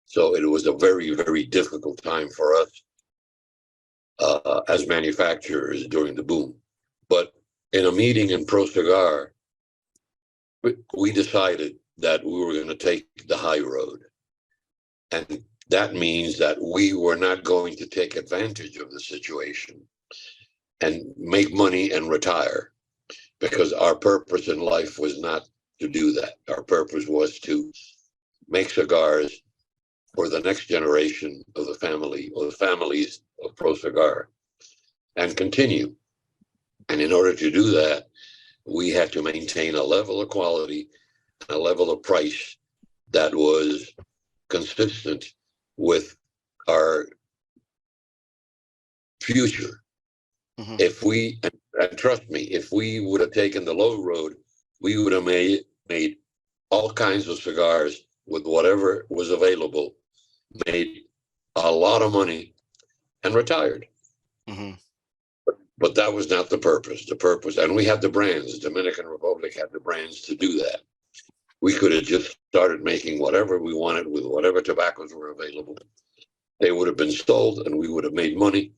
So it was a very, very difficult time for us as manufacturers during the boom. But in a meeting in Pro Cigar, we decided that we were going to take the high road. And that means that we were not going to take advantage of the situation and make money and retire, because our purpose in life was not to do that. Our purpose was to make cigars for the next generation of the family, or the families of Pro Cigar, and continue. And in order to do that, we had to maintain a level of quality, a level of price that was consistent with our future. Mm-hmm. If we, and trust me, if we would have taken the low road, we would have made all kinds of cigars with whatever was available, made a lot of money, and retired. Mm-hmm. But that was not the purpose. The purpose, and we had the brands. Dominican Republic had the brands to do that. We could have just started making whatever we wanted with whatever tobaccos were available. They would have been sold, and we would have made money,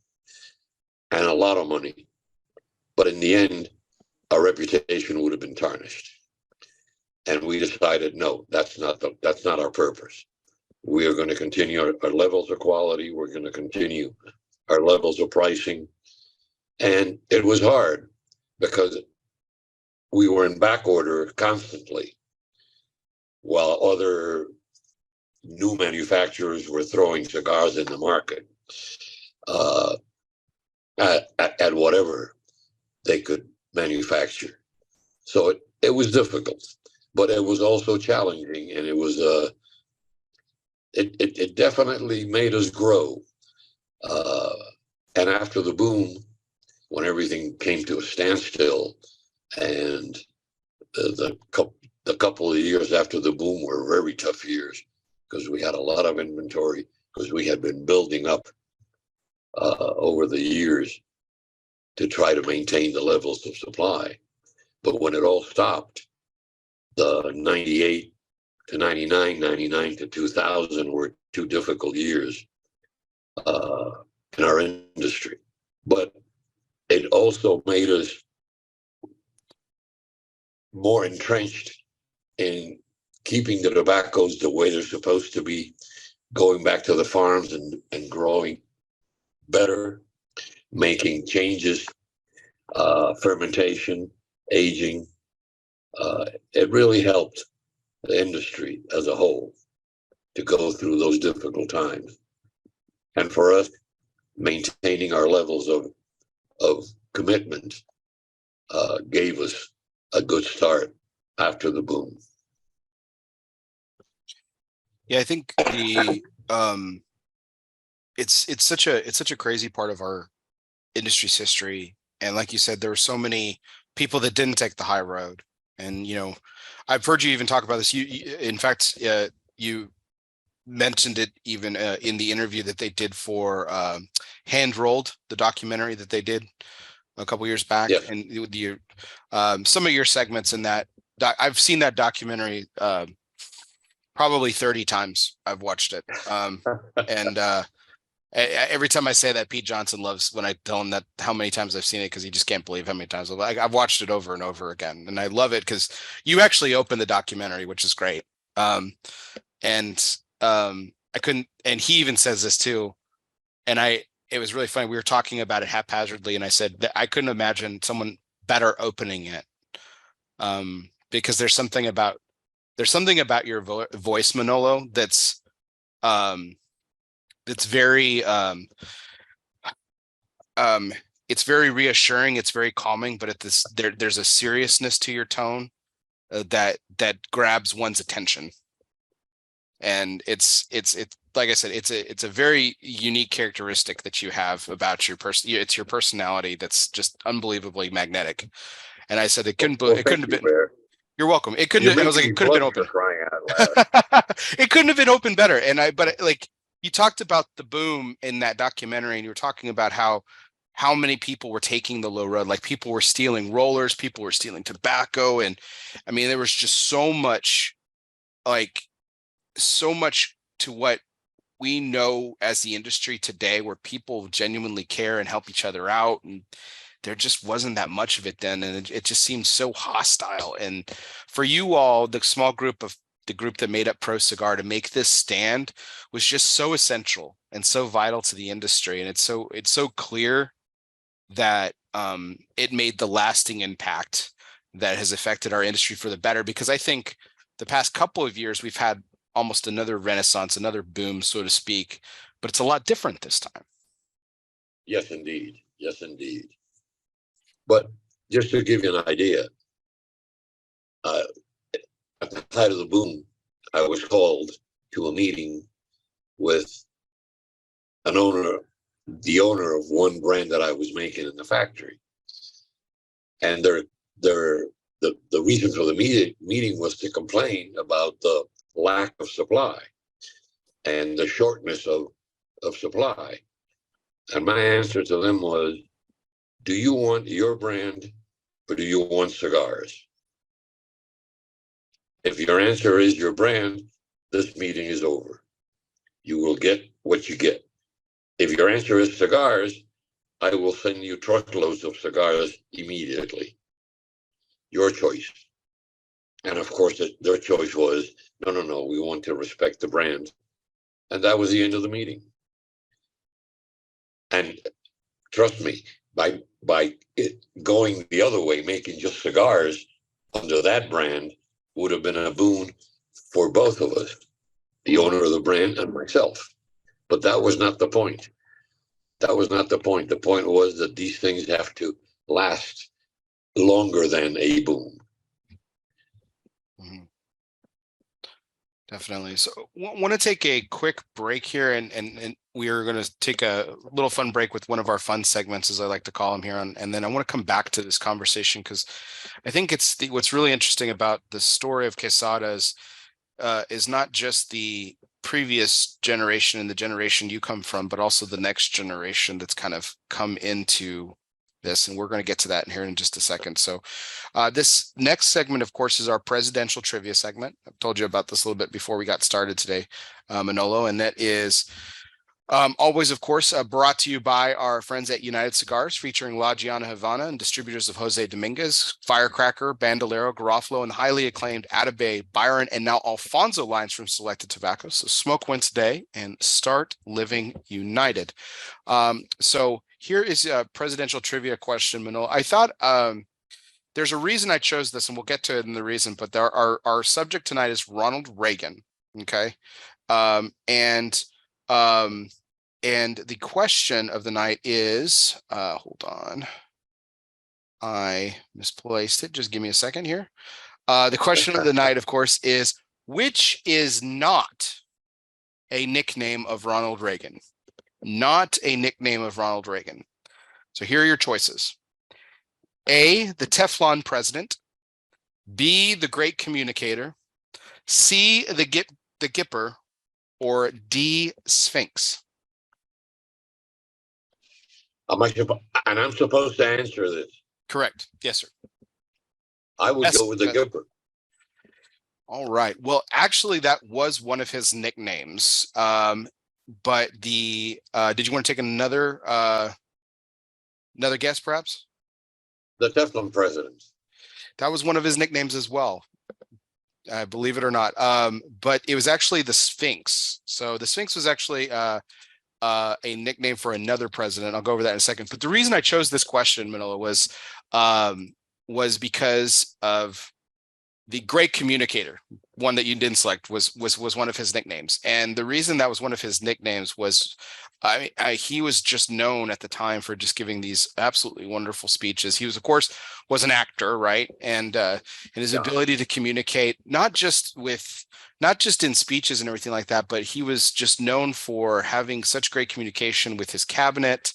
and a lot of money. But in the end, our reputation would have been tarnished. And we decided, no, that's not our purpose. We are going to continue our levels of quality. We're going to continue our levels of pricing. And it was hard because we were in back order constantly, while other new manufacturers were throwing cigars in the market at whatever they could manufacture. So it was difficult, but it was also challenging, and it was it definitely made us grow. And after the boom, when everything came to a standstill, and the couple of years after the boom were very tough years, because we had a lot of inventory, because we had been building up over the years to try to maintain the levels of supply. But when it all stopped, the 98 to 99, 99 to 2000 were two difficult years in our industry. But it also made us more entrenched in keeping the tobaccos the way they're supposed to be, going back to the farms and growing better, making changes, fermentation, aging. It really helped the industry as a whole to go through those difficult times. And for us, maintaining our levels of commitment gave us a good start after the boom. Yeah, I think it's such a crazy part of our industry's history. And like you said, there were so many people that didn't take the high road. And I've heard you even talk about this. In fact, you mentioned it even in the interview that they did for Hand Rolled, the documentary that they did a couple years back, Yes. and some of your segments in that. I've seen that documentary probably 30 times. I've watched it, and every time I say that, Pete Johnson loves when I tell him that how many times I've seen it, because he just can't believe how many times I've watched it over and over again, and I love it because you actually open the documentary, which is great. And I couldn't, and he even says this too, and it was really funny. We were talking about it haphazardly, and I said that I couldn't imagine someone better opening it, because there's something about your voice, Manolo, that's very it's very reassuring, it's very calming, but there's a seriousness to your tone that grabs one's attention. And it's like I said, it's a very unique characteristic that you have about your person. It's your personality that's just unbelievably magnetic. And I said it couldn't have been. Bear. You're welcome. It couldn't. I was like, it could have been open. Crying out loud. It couldn't have been open better. But like you talked about the boom in that documentary, and you were talking about how many people were taking the low road. Like people were stealing rollers, people were stealing tobacco, and I mean there was just so much to what we know as the industry today, where people genuinely care and help each other out, and there just wasn't that much of it then, and it just seemed so hostile. And for you all, the small group that made up Pro Cigar, to make this stand was just so essential and so vital to the industry, and it's so clear that it made the lasting impact that has affected our industry for the better, because I think the past couple of years we've had almost another renaissance, another boom, so to speak, but it's a lot different this time. Yes, indeed. Yes, indeed. But just to give you an idea, at the height of the boom, I was called to a meeting with the owner of one brand that I was making in the factory. And the reason for the meeting was to complain about the lack of supply and the shortness of supply. And my answer to them was, do you want your brand or do you want cigars? If your answer is your brand, this meeting is over. You will get what you get. If your answer is cigars, I will send you truckloads of cigars immediately. Your choice. And of course, their choice was, no, we want to respect the brand. And that was the end of the meeting. And trust me, by it going the other way, making just cigars under that brand would have been a boon for both of us, the owner of the brand and myself. But that was not the point. That was not the point. The point was that these things have to last longer than a boom. Mm-hmm. Definitely. So want to take a quick break here, and we are going to take a little fun break with one of our fun segments, as I like to call them here, and then I want to come back to this conversation, because I think what's really interesting about the story of Quesada is not just the previous generation and the generation you come from, but also the next generation that's kind of come into this, and we're going to get to that here in just a second. So this next segment, of course, is our presidential trivia segment. I've told you about this a little bit before we got started today, Manolo, and that is always, of course, brought to you by our friends at United Cigars, featuring La Giana Havana and distributors of Jose Dominguez, Firecracker, Bandolero, Garofalo, and the highly acclaimed Atabey, Byron, and now Alfonso lines from Selected Tobacco. So smoke one today and start living united. So here is a presidential trivia question, Manolo. I thought there's a reason I chose this, and we'll get to it in the reason, but our subject tonight is Ronald Reagan, okay? And the question of the night is, hold on, I misplaced it. Just give me a second here. The question of the night, of course, is, which is not a nickname of Ronald Reagan? Not a nickname of Ronald Reagan. So here are your choices. A, the Teflon President. B, the Great Communicator. C, the Gipper. Or D, Sphinx. And I'm supposed to answer this. Correct. Yes, sir. I would Yes, go with the Gipper. All right. Well, actually, that was one of his nicknames. But did you want to take another guess, perhaps? The Teflon President. That was one of his nicknames as well. Believe it or not. But it was actually the Sphinx. So the Sphinx was actually a nickname for another president. I'll go over that in a second. But the reason I chose this question, Manolo, was because of the great communicator. One that you didn't select was one of his nicknames, and the reason that was one of his nicknames was, he was just known at the time for just giving these absolutely wonderful speeches. He was, of course, was an actor, right? And his ability to communicate, not just in speeches and everything like that, but he was just known for having such great communication with his cabinet,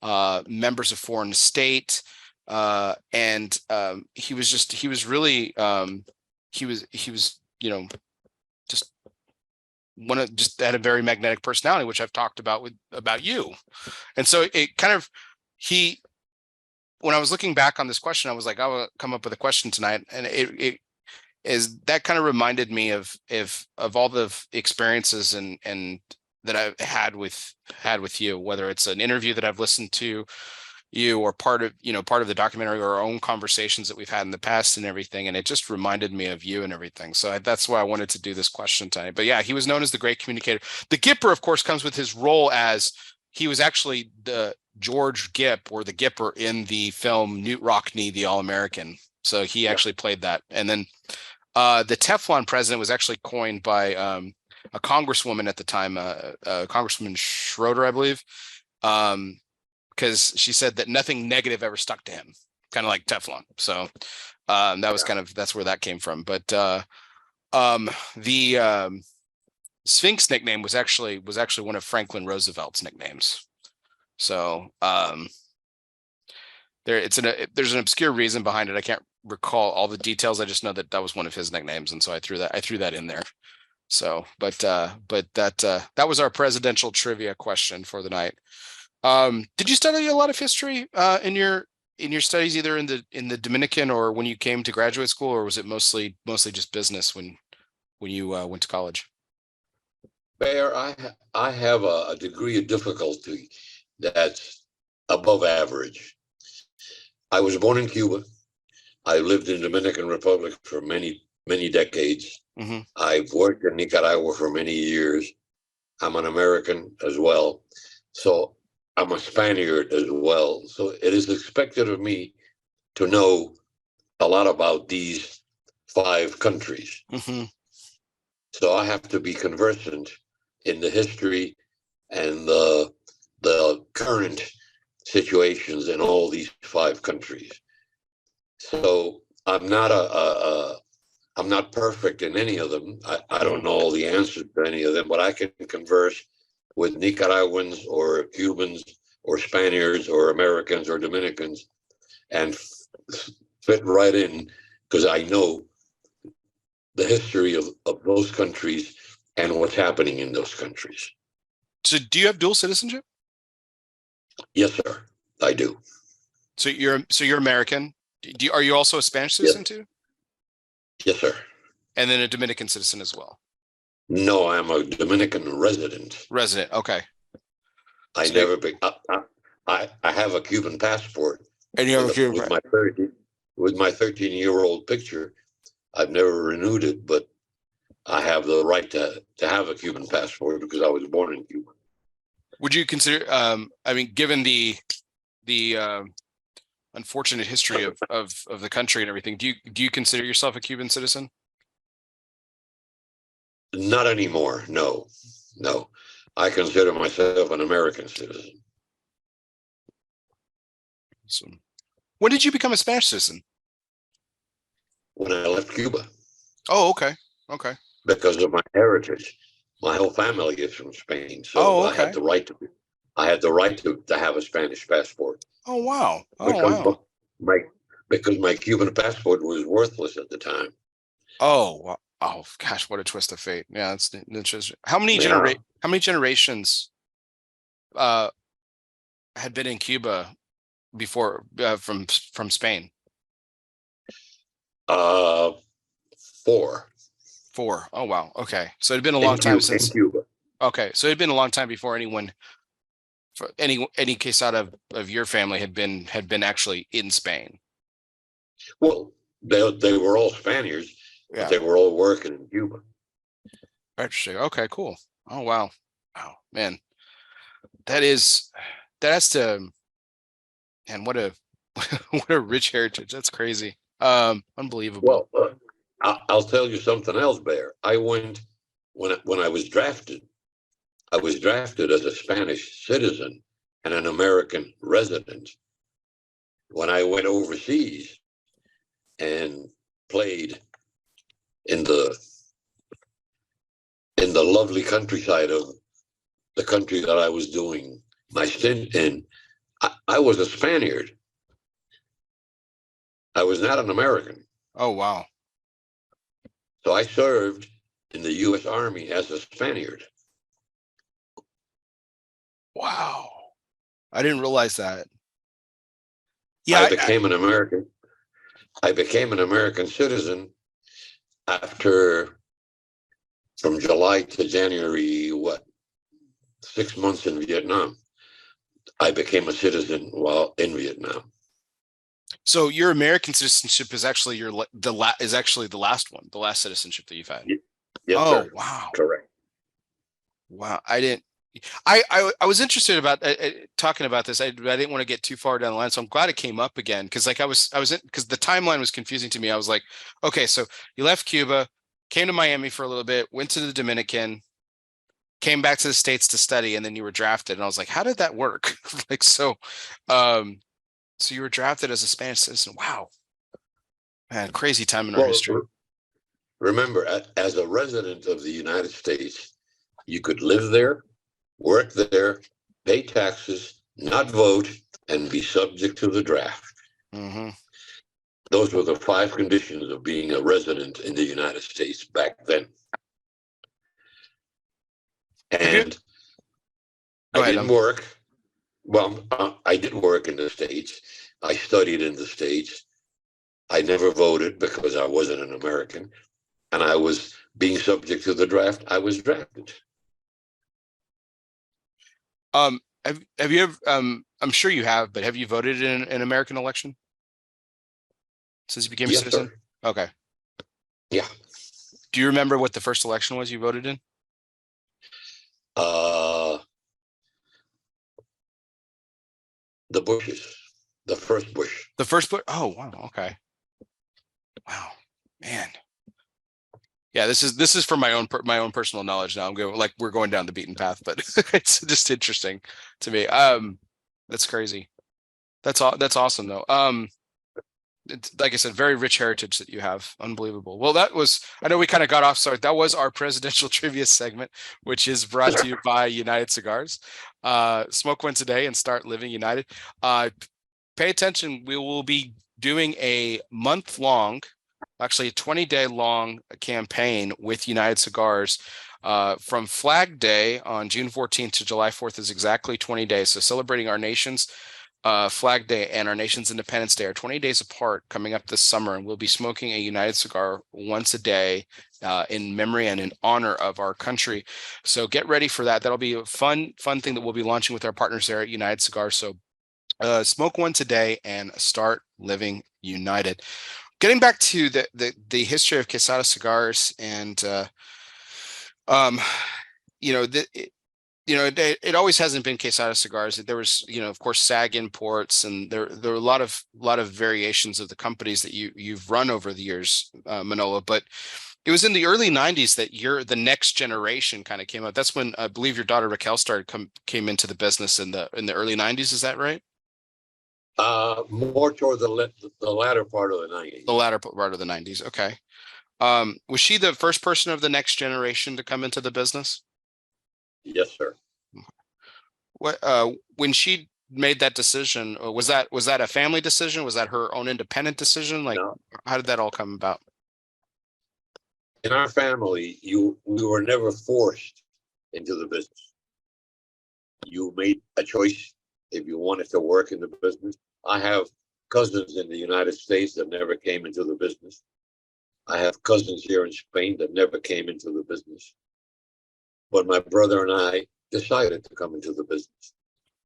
members of foreign state, and he was really just had a very magnetic personality, which I've talked about you. And so it kind of, when I was looking back on this question, I was like, I will come up with a question tonight. And it is that kind of reminded me of all the experiences and that I've had with you, whether it's an interview that I've listened to you or part of the documentary or our own conversations that we've had in the past and everything. And it just reminded me of you and everything. So that's why I wanted to do this question tonight. But yeah, he was known as the great communicator. The Gipper, of course, comes with his role as he was actually the George Gipp, or the Gipper, in the film Newt Rockney, the All-American. So he actually played that. And then the Teflon President was actually coined by a congresswoman at the time, Congresswoman Schroeder, I believe. Because she said that nothing negative ever stuck to him, kind of like Teflon. So that was that's where that came from. But the Sphinx nickname was actually one of Franklin Roosevelt's nicknames. So there's an obscure reason behind it. I can't recall all the details. I just know that was one of his nicknames, and so I threw that in there. So, but that was our presidential trivia question for the night. Did you study a lot of history in your studies, either in the Dominican or when you came to graduate school, or was it mostly just business when you went to college? Bear, I have a degree of difficulty that's above average. I was born in Cuba. I lived in the Dominican Republic for many decades. Mm-hmm. I've worked in Nicaragua for many years. I'm an American as well. So I'm a Spaniard as well. So it is expected of me to know a lot about these 5 countries. Mm-hmm. So I have to be conversant in the history and the current situations in all these 5 countries. So I'm not I'm not perfect in any of them. I don't know all the answers to any of them, but I can converse with Nicaraguans or Cubans or Spaniards or Americans or Dominicans and fit right in, because I know the history of those countries and what's happening in those countries. So do you have dual citizenship? Yes, sir, I do. So you're American. Are you also a Spanish citizen too? Yes, sir. And then a Dominican citizen as well? No, I'm a Dominican resident. Resident, okay. I have a Cuban passport. And you have a Cuban passport? With my 13-year-old picture. I've never renewed it, but I have the right to have a Cuban passport because I was born in Cuba. Would you consider, given the unfortunate history of the country and everything, do you consider yourself a Cuban citizen? Not anymore. No. I consider myself an American citizen. Awesome. When did you become a Spanish citizen? When I left Cuba. Oh, okay. Because of my heritage. My whole family is from Spain, so I had the right to have a Spanish passport. Oh wow! Because my Cuban passport was worthless at the time. Oh gosh, what a twist of fate! Yeah, that's interesting. How many generations had been in Cuba before from Spain? 4 4. Oh wow. Okay. So it had been a long time in since. Cuba. Okay. So it had been a long time before anyone, for any Quesada of your family had been actually in Spain. Well, they were all Spaniards, but Yeah. they were all working in Cuba. Interesting. Okay. Cool. Oh wow. Wow, man. That's to, and what a what a rich heritage. That's crazy. Unbelievable. Well, I'll tell you something else, Bear. I went when I was drafted. I was drafted as a Spanish citizen and an American resident. When I went overseas and played in the lovely countryside of the country that I was doing my stint in, I was a Spaniard. I was not an American. Oh wow. So I served in the U.S. Army as a Spaniard. Wow. I didn't realize that. Yeah. I became an American. I became an American citizen after, from July to January, 6 months in Vietnam. I became a citizen while in Vietnam. So your American citizenship is actually the last one, the last citizenship that you've had. Yes, Oh, sir. wow. Correct. Wow. I was interested about talking about this. I didn't want to get too far down the line, so I'm glad it came up again, because like because the timeline was confusing to me. I was like, okay, so you left Cuba, came to Miami for a little bit, went to the Dominican, came back to the States to study, and then you were drafted. And I was like, how did that work? Like, so you were drafted as a Spanish citizen. Wow. Man, crazy time in our history. Remember, as a resident of the United States, you could live there, work there, pay taxes, not vote, and be subject to the draft. Mm-hmm. Those were the 5 conditions of being a resident in the United States back then. And I didn't work. Well, I did work in the States. I studied in the States. I never voted because I wasn't an American. And I was being subject to the draft. I was drafted. Have you ever, I'm sure you have, but have you voted in an American election since you became a citizen? Sir. Okay. Yeah. Do you remember what the first election was you voted in? The Bushes, the first Bush. The first Bush. Oh, wow. Okay. Wow, man. Yeah, this is for my own personal knowledge. Now I'm going, like, we're going down the beaten path, but it's just interesting to me. That's crazy. That's awesome though. It's, like I said, very rich heritage that you have. Unbelievable. Well, I know we kind of got off. Sorry, that was our presidential trivia segment, which is brought to you by United Cigars. Smoke one today and start living united. Pay attention. We will be doing a month-long, actually a 20-day long campaign with United Cigars. From Flag Day on June 14th to July 4th is exactly 20 days. So celebrating our nation's Flag Day and our nation's Independence Day are 20 days apart coming up this summer, and we'll be smoking a United Cigar once a day in memory and in honor of our country. So get ready for that. That'll be a fun thing that we'll be launching with our partners there at United Cigars. So smoke one today and start living united. Getting back to the history of Quesada cigars, and it always hasn't been Quesada cigars. There was, of course, SAG imports, and there are a lot of variations of the companies that you've run over the years, Manolo. But it was in the early 90s that the next generation kind of came out. That's when I believe your daughter Raquel came into the business in the early 90s. Is that right? More toward the latter part of the 90s. The latter part of the 90s. Okay. Was she the first person of the next generation to come into the business? Yes, sir. What when she made that decision, was that a family decision? Was that her own independent decision? Like, no. How did that all come about? In our family, we were never forced into the business. You made a choice if you wanted to work in the business. I have cousins in the United States that never came into the business. I have cousins here in Spain that never came into the business. But my brother and I decided to come into the business.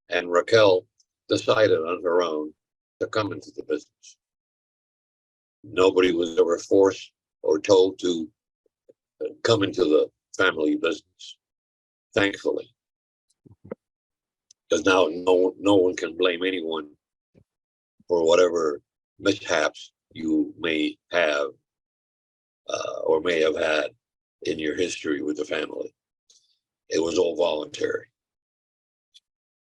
And Raquel decided on her own to come into the business. Nobody was ever forced or told to come into the family business, thankfully. Because now no one can blame anyone for whatever mishaps you may have or may have had in your history with the family. It was all voluntary.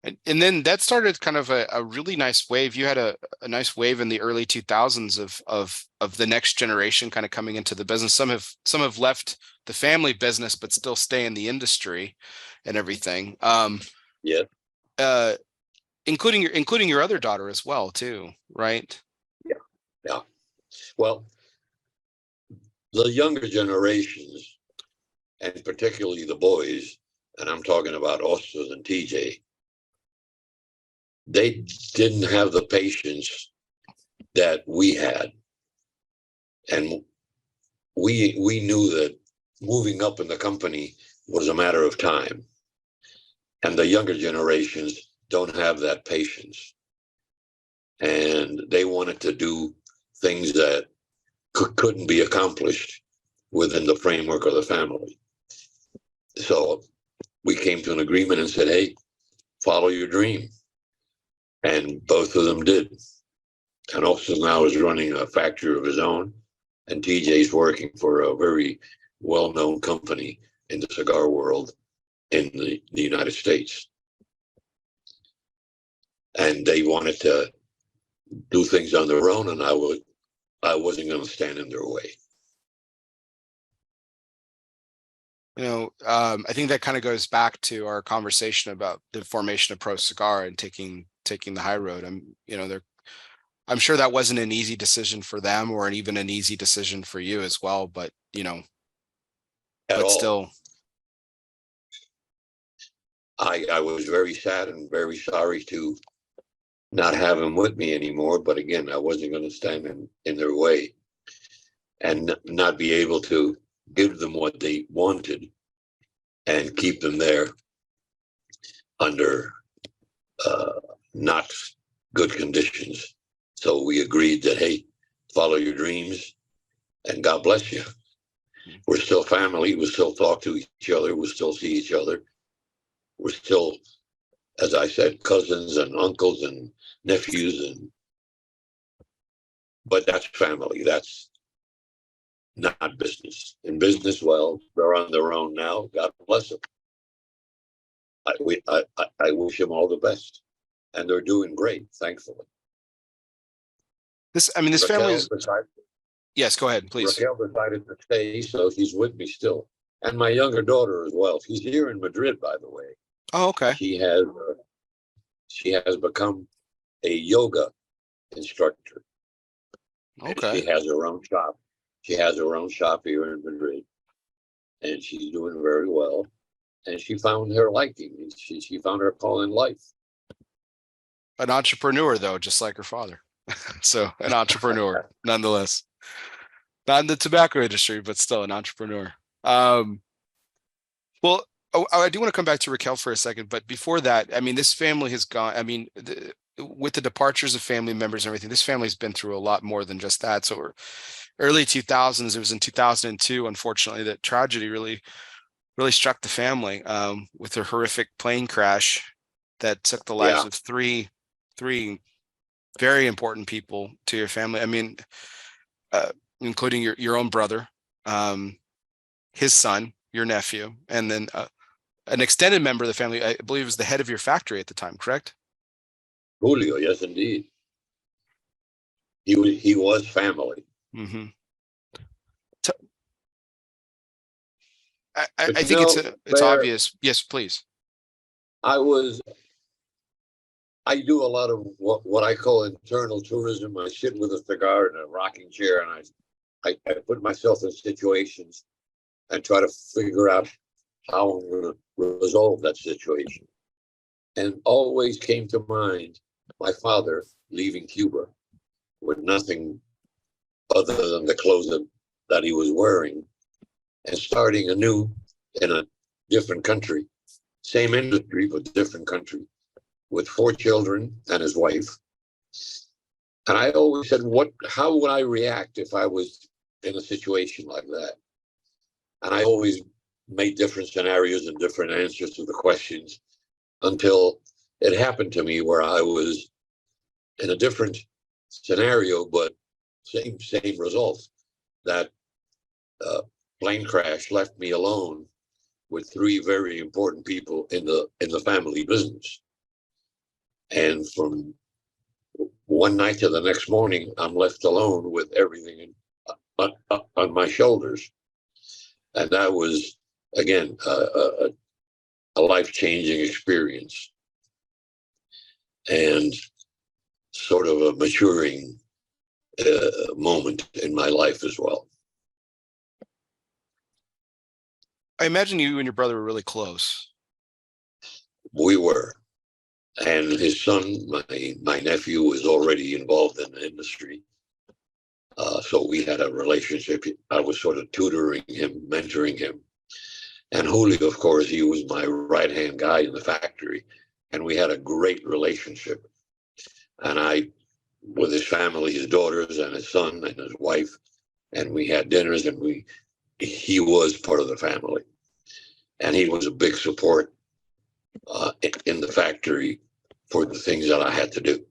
And then that started kind of a really nice wave. You had a nice wave in the early 2000s of the next generation kind of coming into the business. Some have left the family business, but still stay in the industry and everything. Yeah. Including your other daughter as well, too, right? Yeah. Well, the younger generations, and particularly the boys, and I'm talking about Oscar and TJ, they didn't have the patience that we had. And we knew that moving up in the company was a matter of time. And the younger generations don't have that patience. And they wanted to do things that couldn't be accomplished within the framework of the family. So we came to an agreement and said, hey, follow your dream. And both of them did. And also now is running a factory of his own. And TJ's working for a very well-known company in the cigar world in the United States. And they wanted to do things on their own, and I wasn't going to stand in their way. I think that kind of goes back to our conversation about the formation of Pro Cigar and taking the high road. I'm sure that wasn't an easy decision for them, or even an easy decision for you as well. But still, I was very sad and very sorry to not have him with me anymore. But again, I wasn't going to stand in their way and not be able to give them what they wanted and keep them there under not good conditions. So we agreed that, hey, follow your dreams and God bless you. We're still family. We still talk to each other. We still see each other. We're still, as I said, cousins and uncles and nephews. But that's family. That's not business. In business, well, they're on their own now. God bless them. I wish them all the best. And they're doing great, thankfully. This Raquel family is... Yes, go ahead, please. Raquel decided to stay, so she's with me still. And my younger daughter as well. She's here in Madrid, by the way. Oh, okay. She has become a yoga instructor. Okay. And she has her own shop. She has her own shop here in Madrid. And she's doing very well. And she found her liking. She found her call in life. An entrepreneur, though, just like her father. So an entrepreneur, nonetheless. Not in the tobacco industry, but still an entrepreneur. Well, I do want to come back to Raquel for a second, but before that, this family has gone, with the departures of family members and everything, this family's been through a lot more than just that. So early 2000s, it was in 2002, unfortunately, that tragedy really struck the family with a horrific plane crash that took the lives of three very important people to your family. Including your own brother, his son, your nephew, and then an extended member of the family. I believe was the head of your factory at the time, correct? Julio, yes, indeed. He was family. Mm-hmm. I think it's obvious. Yes, please. I do a lot of what I call internal tourism. I sit with a cigar in a rocking chair, and I put myself in situations and try to figure out how I'm going to resolve that situation. And always came to mind my father leaving Cuba with nothing other than the clothes that he was wearing and starting anew in a different country, same industry, but different country, with 4 children and his wife. And I always said, how would I react if I was in a situation like that? And I always made different scenarios and different answers to the questions until it happened to me where I was in a different scenario, but same results. That plane crash left me alone with 3 very important people in the family business. And from one night to the next morning, I'm left alone with everything on my shoulders. And that was, again, a life-changing experience and sort of a maturing moment in my life as well. I imagine you and your brother were really close. We were. And his son, my nephew, was already involved in the industry. So we had a relationship. I was sort of tutoring him, mentoring him. And Julio, of course, he was my right-hand guy in the factory. And we had a great relationship. And with his family, his daughters and his son and his wife, and we had dinners, and he was part of the family. And he was a big support in the factory for the things that I had to do.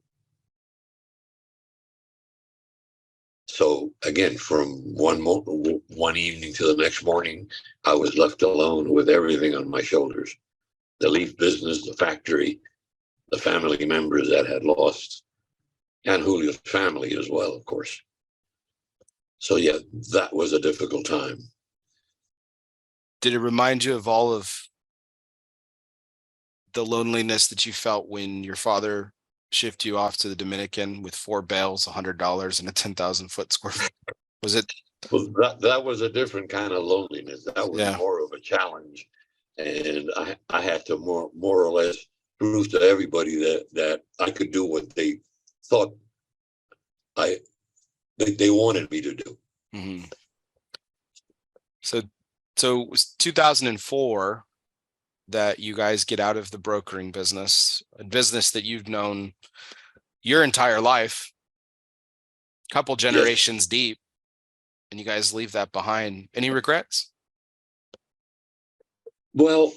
So again, from one evening to the next morning, I was left alone with everything on my shoulders. The leaf business, the factory, the family members that had lost, and Julio's family as well, of course. So yeah, that was a difficult time. Did it remind you of all of the loneliness that you felt when your father shipped you off to the Dominican with 4 bales, $100, and a 10,000 foot square foot? Was it? Well, that was a different kind of loneliness. That was more of a challenge. And I had to more or less prove to everybody that I could do what they thought they wanted me to do. Mm-hmm. So it was 2004 that you guys get out of the brokering business, a business that you've known your entire life, a couple generations deep, and you guys leave that behind. Any regrets? Well,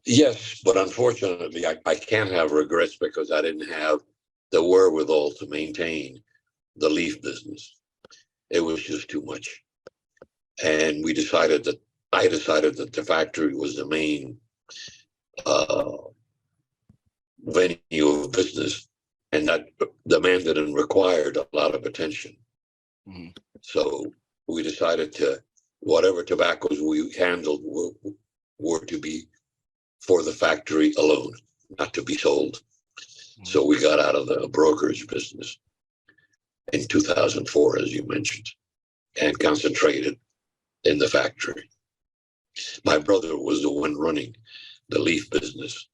yes, but unfortunately, I can't have regrets because I didn't have the wherewithal to maintain the leaf business. It was just too much. And I decided that the factory was the main venue of business, and that demanded and required a lot of attention. Mm-hmm. So we decided whatever tobaccos we handled were to be for the factory alone, not to be sold. Mm-hmm. So we got out of the brokerage business in 2004, as you mentioned, and concentrated in the factory. My brother was the one running the leaf business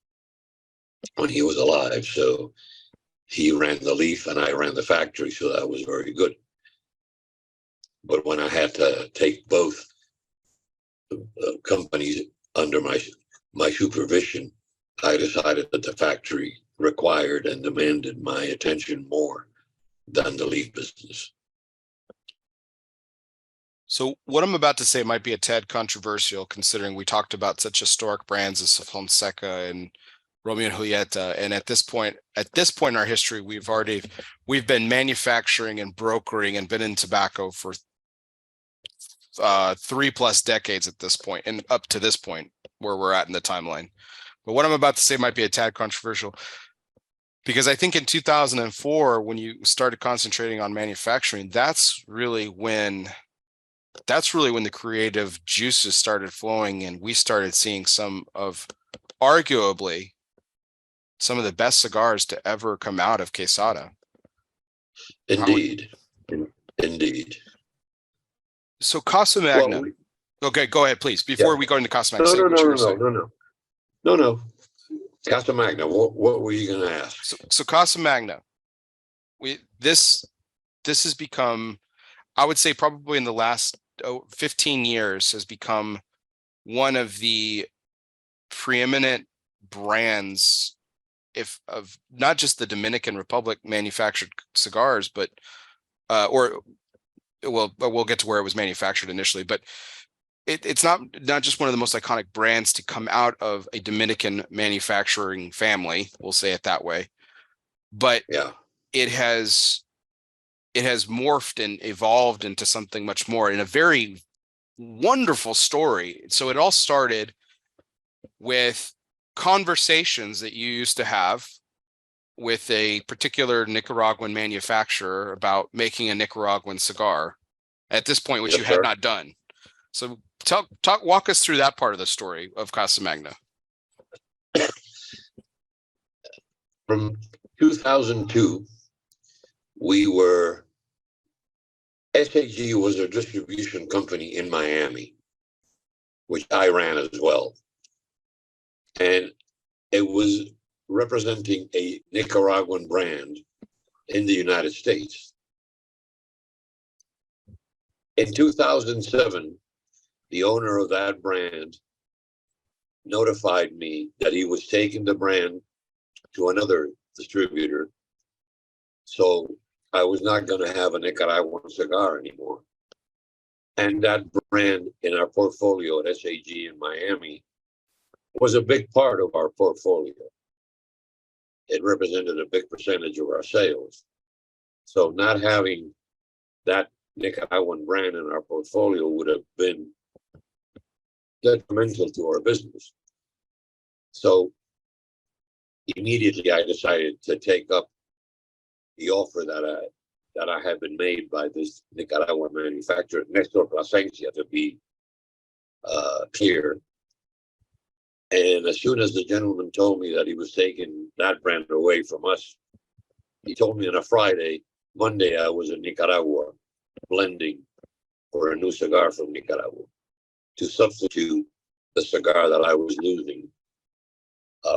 when he was alive. So he ran the leaf and I ran the factory. So that was very good. But when I had to take both companies under my supervision, I decided that the factory required and demanded my attention more than the leaf business. So what I'm about to say might be a tad controversial, considering we talked about such historic brands as Fonseca and Romeo and Julieta. And at this point in our history, we've been manufacturing and brokering and been in tobacco for 3+ decades at this point, and up to this point where we're at in the timeline. But what I'm about to say might be a tad controversial, because I think in 2004, when you started concentrating on manufacturing, that's really when the creative juices started flowing, and we started seeing arguably some of the best cigars to ever come out of Quesada. Indeed. Indeed. So Casa Magna. Okay, go ahead, please. Before we go into Casa Magna, No. Casa Magna, what were you going to ask? So Casa Magna, this has become, I would say, probably in the last 15 years, has become one of the preeminent brands, if of not just the Dominican Republic manufactured cigars, but we'll get to where it was manufactured initially, but it's not just one of the most iconic brands to come out of a Dominican manufacturing family, we'll say it that way. But Yeah, it has morphed and evolved into something much more, in a very wonderful story. So it all started with conversations that you used to have with a particular Nicaraguan manufacturer about making a Nicaraguan cigar at this point, which yes, you had sir. not done. So walk us through that part of the story of Casa Magna. From 2002, SAG was a distribution company in Miami, which I ran as well. And it was representing a Nicaraguan brand in the United States. In 2007, the owner of that brand notified me that he was taking the brand to another distributor. So I was not going to have a Nicaraguan cigar anymore. And that brand in our portfolio at SAG in Miami was a big part of our portfolio. It represented a big percentage of our sales. So not having that Nicaraguan brand in our portfolio would have been detrimental to our business. So immediately I decided to take up the offer that I had been made by this Nicaraguan manufacturer, Nestor Plasencia, to be clear. And as soon as the gentleman told me that he was taking that brand away from us, he told me on a Friday. Monday, I was in Nicaragua blending for a new cigar from Nicaragua to substitute the cigar that I was losing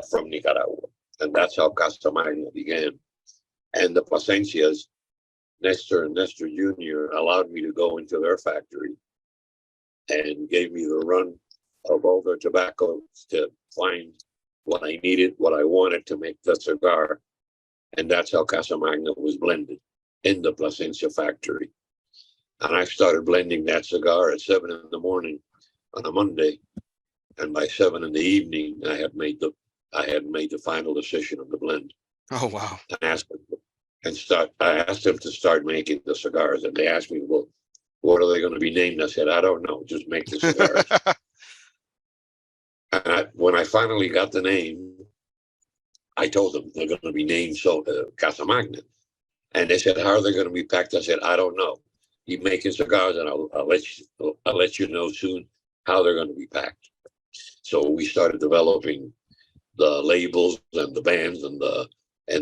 from Nicaragua. And that's how Casa Magna began. And the Plasencias, Nestor and Nestor Jr., allowed me to go into their factory and gave me the run of all their tobaccos to find what I needed, what I wanted to make the cigar. And that's how Casa Magna was blended in the Plasencia factory. And I started blending that cigar at 7 in the morning on a Monday. And by 7 in the evening, I had made the final decision of the blend. Oh, wow. I asked them to start making the cigars. And they asked me, well, what are they going to be named? I said, I don't know. Just make the cigars. And when I finally got the name, I told them they're going to be named Casa Magna. And they said, how are they going to be packed? I said, I don't know. Keep making cigars, and I'll let you know soon how they're going to be packed. So we started developing the labels and the bands, and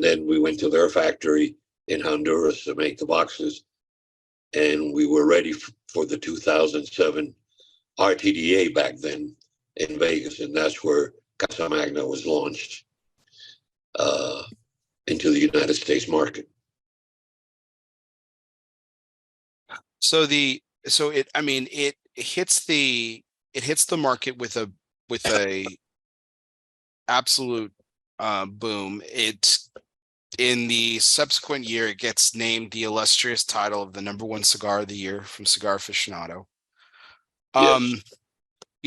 then we went to their factory in Honduras to make the boxes. And we were ready for the 2007 RTDA back then in Vegas, and that's where Casa Magna was launched into the United States market. So it hits the market with a absolute boom. It's in the subsequent year, it gets named the illustrious title of the #1 cigar of the year from Cigar Aficionado. Yes.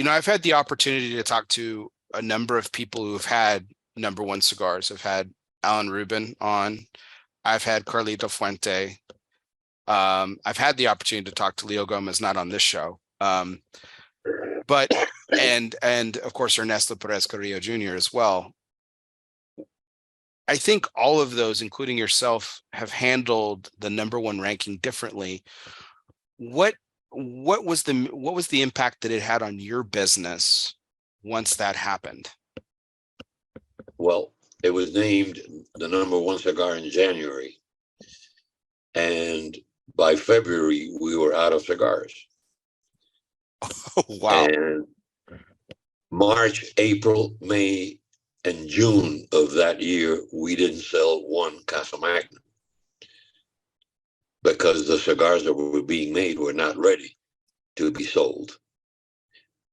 I've had the opportunity to talk to a number of people who have had #1 cigars. I've had Alan Rubin on. I've had Carlito Fuente. I've had the opportunity to talk to Leo Gomez, not on this show. But and of course Ernesto Perez Carrillo Jr. as well. I think all of those, including yourself, have handled the #1 ranking differently. What was the impact that it had on your business once that happened? Well, it was named the #1 cigar in January, and by February we were out of cigars. Oh, wow. And March, April, May, in June of that year, we didn't sell one Casa Magna because the cigars that were being made were not ready to be sold.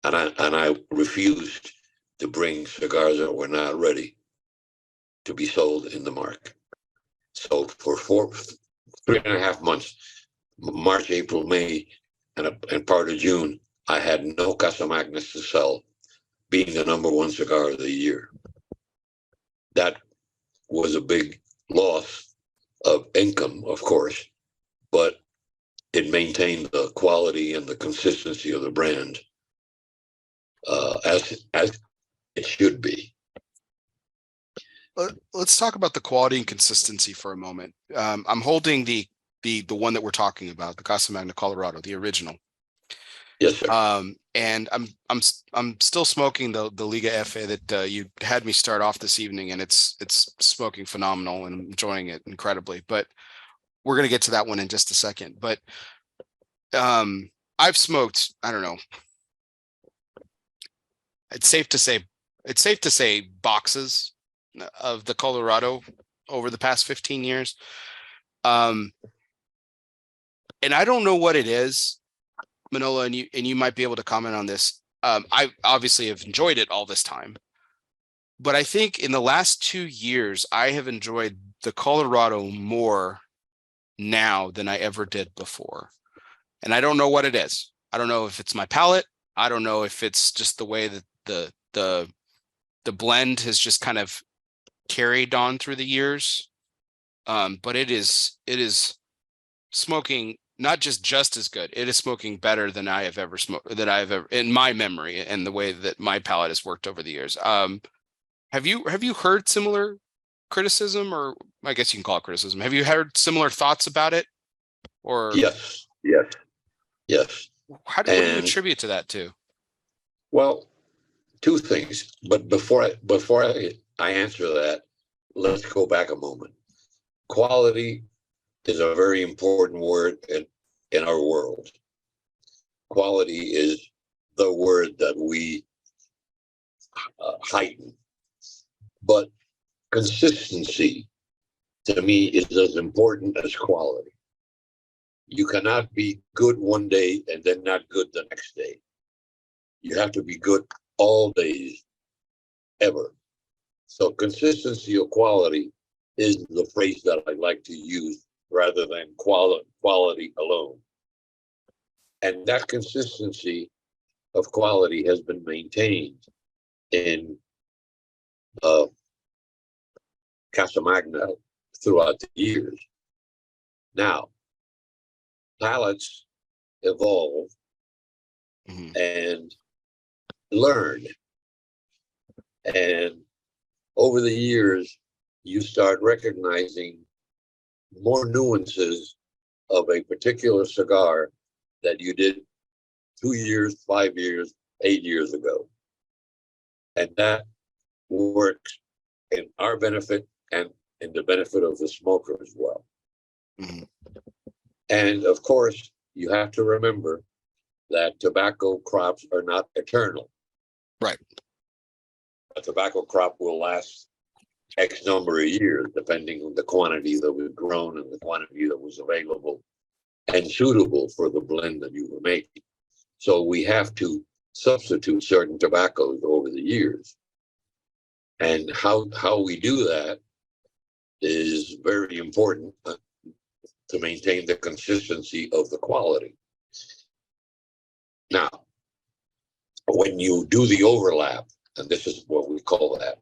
And I refused to bring cigars that were not ready to be sold in the market. So for 3.5 months, March, April, May, and part of June, I had no Casa Magnas to sell, being the #1 cigar of the year. That was a big loss of income, of course, but it maintained the quality and the consistency of the brand as it should be. Let's talk about the quality and consistency for a moment. I'm holding the one that we're talking about, the Casa Magna Colorado, the original. Yes, sir. And I'm still smoking the Liga F that you had me start off this evening, and it's smoking phenomenal, and I'm enjoying it incredibly. But we're gonna get to that one in just a second. But I've smoked, I don't know. It's safe to say boxes of the Colorado over the past 15 years. And I don't know what it is, Manolo, and you might be able to comment on this. I obviously have enjoyed it all this time, but I think in the last 2 years, I have enjoyed the Colorado more now than I ever did before. And I don't know what it is. I don't know if it's my palate. I don't know if it's just the way that the blend has just kind of carried on through the years. But it is smoking not just as good. It is smoking better than I have ever smoked, that I have ever in my memory, and the way that my palate has worked over the years. Have you heard similar criticism, or I guess you can call it criticism? Have you heard similar thoughts about it? Or Yes. what do you attribute to that to? Well, two things. But before I answer that, let's go back a moment. Quality is a very important word in our world. Quality is the word that we heighten. But consistency, to me, is as important as quality. You cannot be good one day and then not good the next day. You have to be good all days, ever. So consistency or quality is the phrase that I like to use rather than quality alone. And that consistency of quality has been maintained in Casa Magna throughout the years. Now, palates evolve and learn. And over the years, you start recognizing more nuances of a particular cigar that you did 2 years, 5 years, 8 years ago. And that works in our benefit and in the benefit of the smoker as well. Mm-hmm. And of course, you have to remember that tobacco crops are not eternal. Right. A tobacco crop will last X number of years, depending on the quantity that was grown and the quantity that was available and suitable for the blend that you were making. So we have to substitute certain tobaccos over the years. And how we do that is very important to maintain the consistency of the quality. Now, when you do the overlap, and this is what we call that,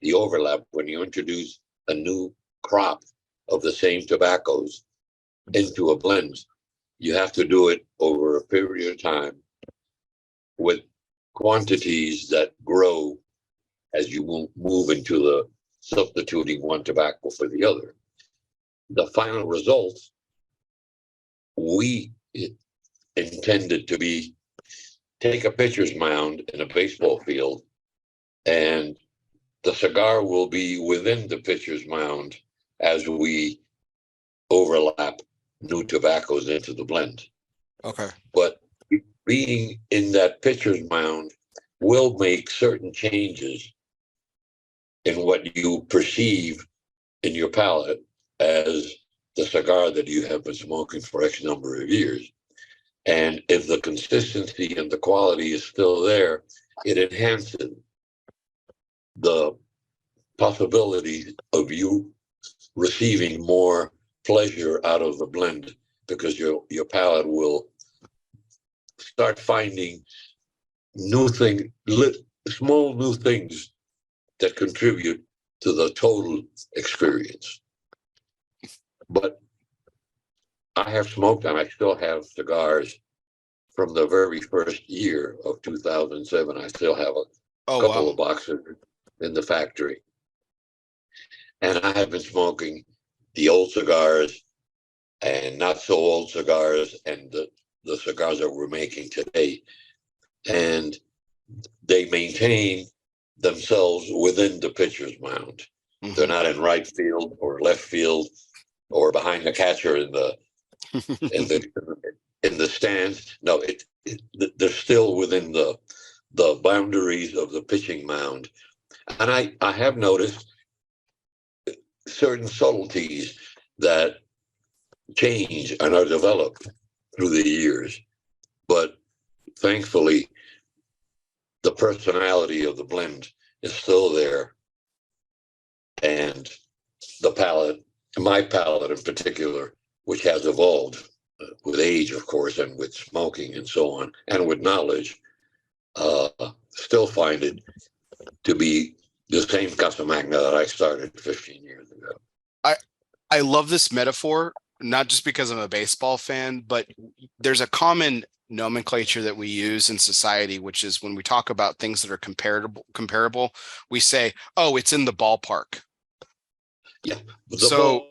the overlap, when you introduce a new crop of the same tobaccos into a blend, you have to do it over a period of time with quantities that grow as you move into the substituting one tobacco for the other. The final result, we intended to be, take a pitcher's mound in a baseball field, and the cigar will be within the pitcher's mound as we overlap new tobaccos into the blend. Okay. But being in that pitcher's mound will make certain changes in what you perceive in your palate as the cigar that you have been smoking for X number of years. And if the consistency and the quality is still there, it enhances the possibility of you receiving more pleasure out of the blend, because your palate will start finding small new things that contribute to the total experience. But I have smoked, and I still have cigars from the very first year of 2007. I still have a couple of boxes in the factory. And I have been smoking the old cigars and not so old cigars and the cigars that we're making today. And they maintain themselves within the pitcher's mound. Mm-hmm. They're not in right field or left field or behind the catcher in the in the stands. No, they're still within the boundaries of the pitching mound. And I have noticed certain subtleties that change and are developed through the years. But thankfully, the personality of the blend is still there. And the palate, my palate in particular, which has evolved with age, of course, and with smoking and so on, and with knowledge, still find it to be the same Casa Magna that I started 15 years ago. I love this metaphor, not just because I'm a baseball fan, but there's a common nomenclature that we use in society, which is when we talk about things that are comparable, we say, "Oh, it's in the ballpark." Yeah. So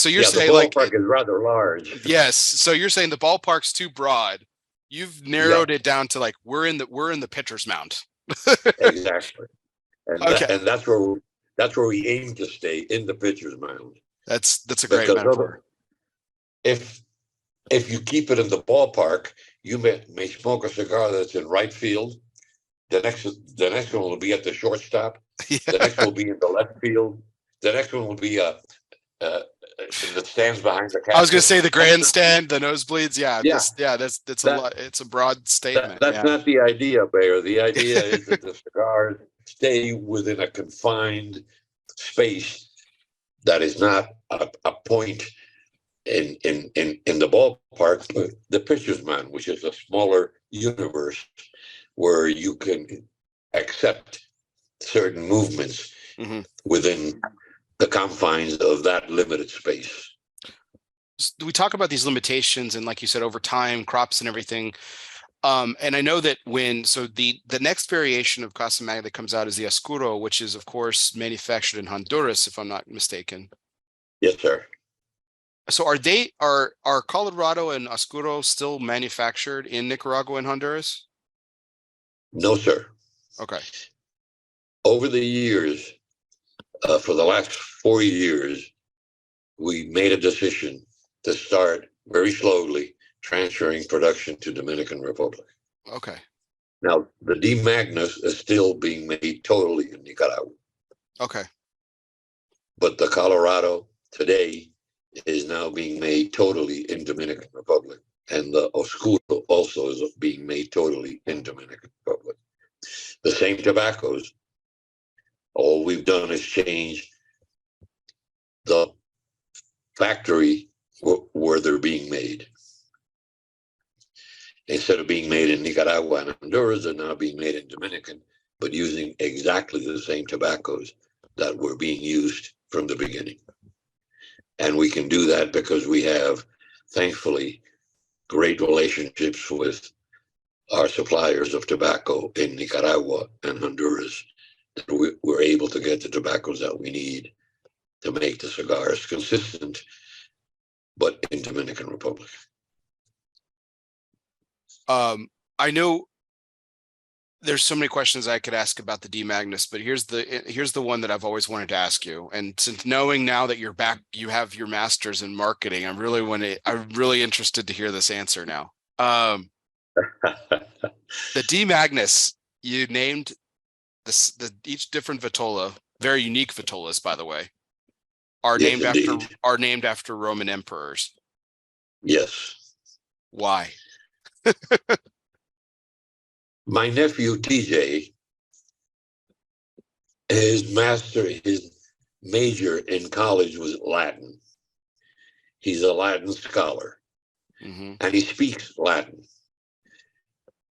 you're saying the ballpark is rather large. Yes. So you're saying the ballpark's too broad. You've narrowed it down to like we're in the pitcher's mound. Exactly. And that's where we aim to stay, in the pitcher's mound. That's a great metaphor. If you keep it in the ballpark, you may smoke a cigar that's in right field. The next one will be at the shortstop. Yeah. The next one will be in the left field. The next one will be in the stands behind the catcher. I was going to say the grandstand, the nosebleeds. That's a lot. It's a broad statement. That's not the idea, Bayer. The idea is that the cigars stay within a confined space that is not a point in the ballpark, the pitcher's mound, which is a smaller universe where you can accept certain movements within the confines of that limited space. We talk about these limitations, and like you said, over time, crops and everything. And I know that the next variation of Casa Magna that comes out is the Oscuro, which is of course manufactured in Honduras, if I'm not mistaken. Yes, sir. So are Colorado and Oscuro still manufactured in Nicaragua and Honduras? No, sir. Okay. Over the years, for the last 4 years, we made a decision to start very slowly transferring production to Dominican Republic. Okay. Now, the D Magnus is still being made totally in Nicaragua. Okay. But the Colorado today is now being made totally in Dominican Republic. And the Oscuro also is being made totally in Dominican Republic. The same tobaccos, all we've done is change the factory where they're being made. Instead of being made in Nicaragua and Honduras, they're now being made in Dominican, but using exactly the same tobaccos that were being used from the beginning. And we can do that because we have, thankfully, great relationships with our suppliers of tobacco in Nicaragua and Honduras, that we're able to get the tobaccos that we need to make the cigars consistent, but in Dominican Republic. I know there's so many questions I could ask about the D Magnus, but here's the one that I've always wanted to ask you. And since knowing now that you're back, you have your master's in marketing, I'm really interested to hear this answer now. The D Magnus, you named each different vitola, very unique vitolas, by the way, Yes, indeed. are named after Roman emperors. Yes. Why? My nephew TJ, his major in college was Latin. He's a Latin scholar, Mm-hmm. and he speaks Latin.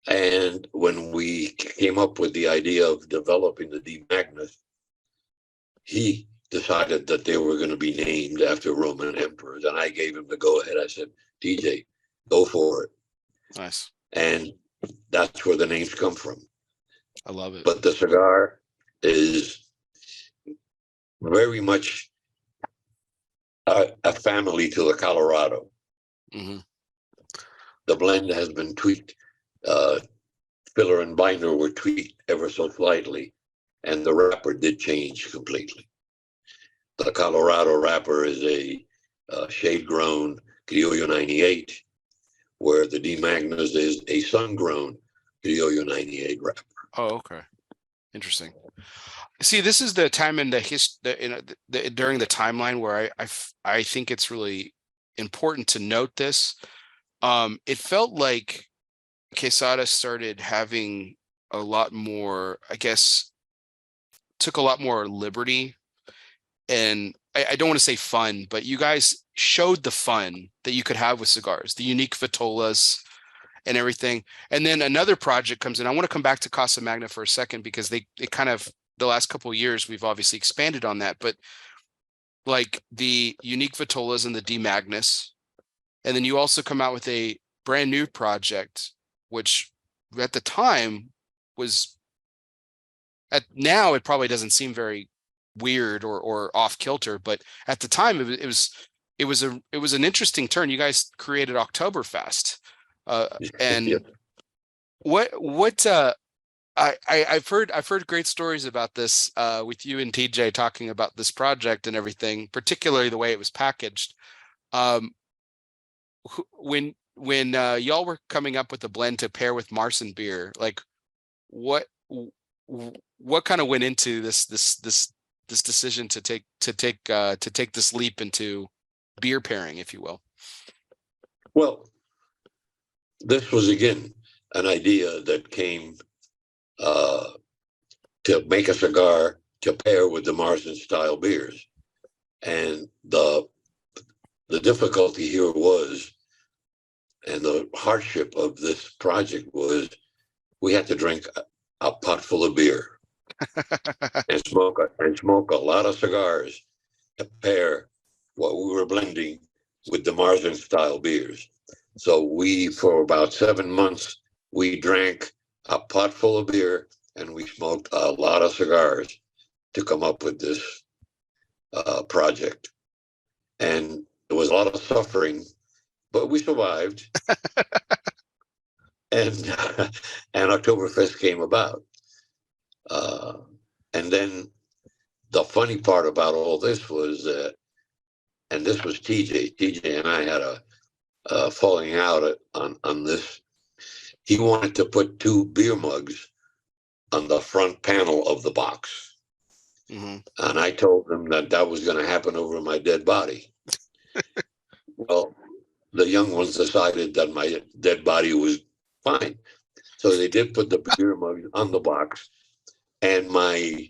And when we came up with the idea of developing the D Magnus, he decided that they were going to be named after Roman emperors, and I gave him the go ahead. I said, TJ, go for it. Nice. And that's where the names come from. I love it. But the cigar is very much a family to the Colorado. Mm-hmm. The blend has been tweaked. Filler and binder were tweaked ever so slightly, and the wrapper did change completely. The Colorado wrapper is a shade-grown Criollo 98, where the D Magnus is a sun-grown Criollo 98 wrapper. Oh, okay. Interesting. See, this is the time in during the timeline where I think it's really important to note this. It felt like Quesada started having a lot more, I guess, took a lot more liberty, and I don't want to say fun, but you guys showed the fun that you could have with cigars, the unique vitolas and everything. And then another project comes in. I want to come back to Casa Magna for a second, because they kind of, the last couple of years, we've obviously expanded on that, but like the unique vitolas and the D Magnus. And then you also come out with a brand new project, which at the time was, now it probably doesn't seem very weird or off kilter, but at the time it was an interesting turn. You guys created Oktoberfest, and Yeah. I've heard great stories about this with you and TJ talking about this project and everything, particularly the way it was packaged. When y'all were coming up with the blend to pair with Marson beer, like what kind of went into this decision to take this leap into beer pairing, if you will? Well, this was again an idea that came to make a cigar to pair with the Marson style beers, and the difficulty here was, and the hardship of this project was, we had to drink a pot full of beer and smoke a lot of cigars to pair what we were blending with the Marson style beers. So we, for about 7 months, we drank a pot full of beer and we smoked a lot of cigars to come up with this project. And there was a lot of suffering, but we survived. and Oktoberfest came about. And then the funny part about all this was that, and this was TJ and I had a falling out on this. He wanted to put 2 beer mugs on the front panel of the box. Mm-hmm. And I told him that was going to happen over my dead body. Well, the young ones decided that my dead body was fine. So they did put the beer mug on the box, and my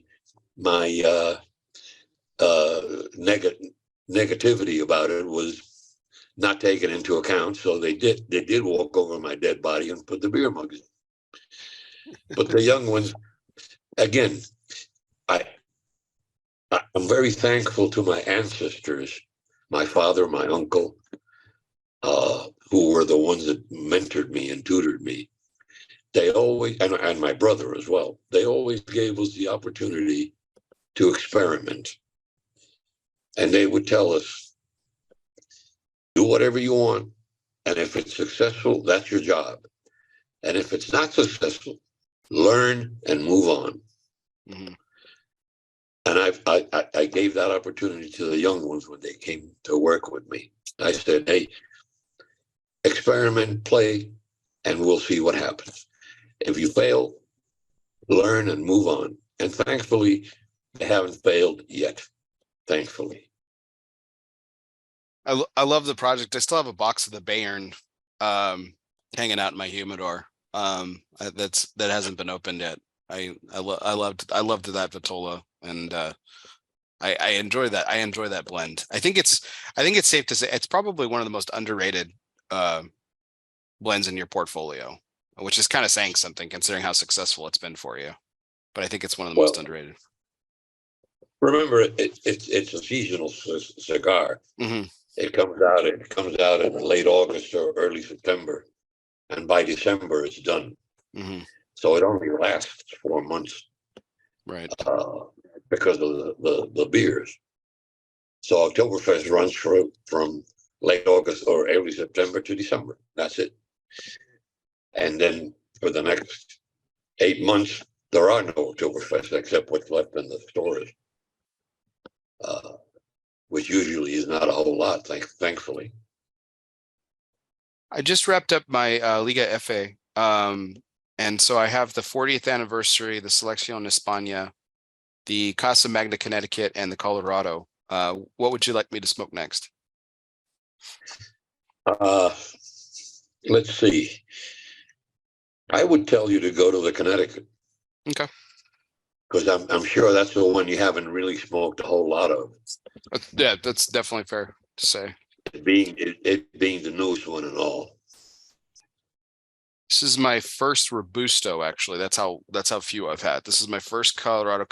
negativity about it was not taken into account. So they did walk over my dead body and put the beer mugs in. But the young ones, again, I'm very thankful to my ancestors, my father, my uncle, who were the ones that mentored me and tutored me. They always, and my brother as well, they always gave us the opportunity to experiment. And they would tell us, do whatever you want. And if it's successful, that's your job. And if it's not successful, learn and move on. Mm-hmm. And I gave that opportunity to the young ones when they came to work with me. I said, hey, experiment, play, and we'll see what happens. If you fail, learn and move on. And thankfully, they haven't failed yet. Thankfully. I love the project. I still have a box of the Bayern hanging out in my humidor. That hasn't been opened yet. I loved that Vitola, and I enjoy that. I enjoy that blend. I think it's safe to say it's probably one of the most underrated blends in your portfolio, which is kind of saying something considering how successful it's been for you. But I think it's one of the most underrated. Remember, it's a seasonal cigar. Mm-hmm. It comes out in late August or early September, and by December it's done. Mm-hmm. So it only lasts 4 months, right? Because of the beers. So Oktoberfest runs from late August or early September to December. That's it. And then for the next 8 months, there are no Oktoberfest except what's left in the stores, which usually is not a whole lot, thankfully. I just wrapped up my Liga FA, and so I have the 40th anniversary, the Selección España, the Casa Magna Connecticut, and the Colorado. What would you like me to smoke next? Let's see. I would tell you to go to the Connecticut. Okay. Because I'm sure that's the one you haven't really smoked a whole lot of. Yeah, that's definitely fair to say. It being the newest one and all. This is my first Robusto, actually. That's how few I've had. This is my first Casa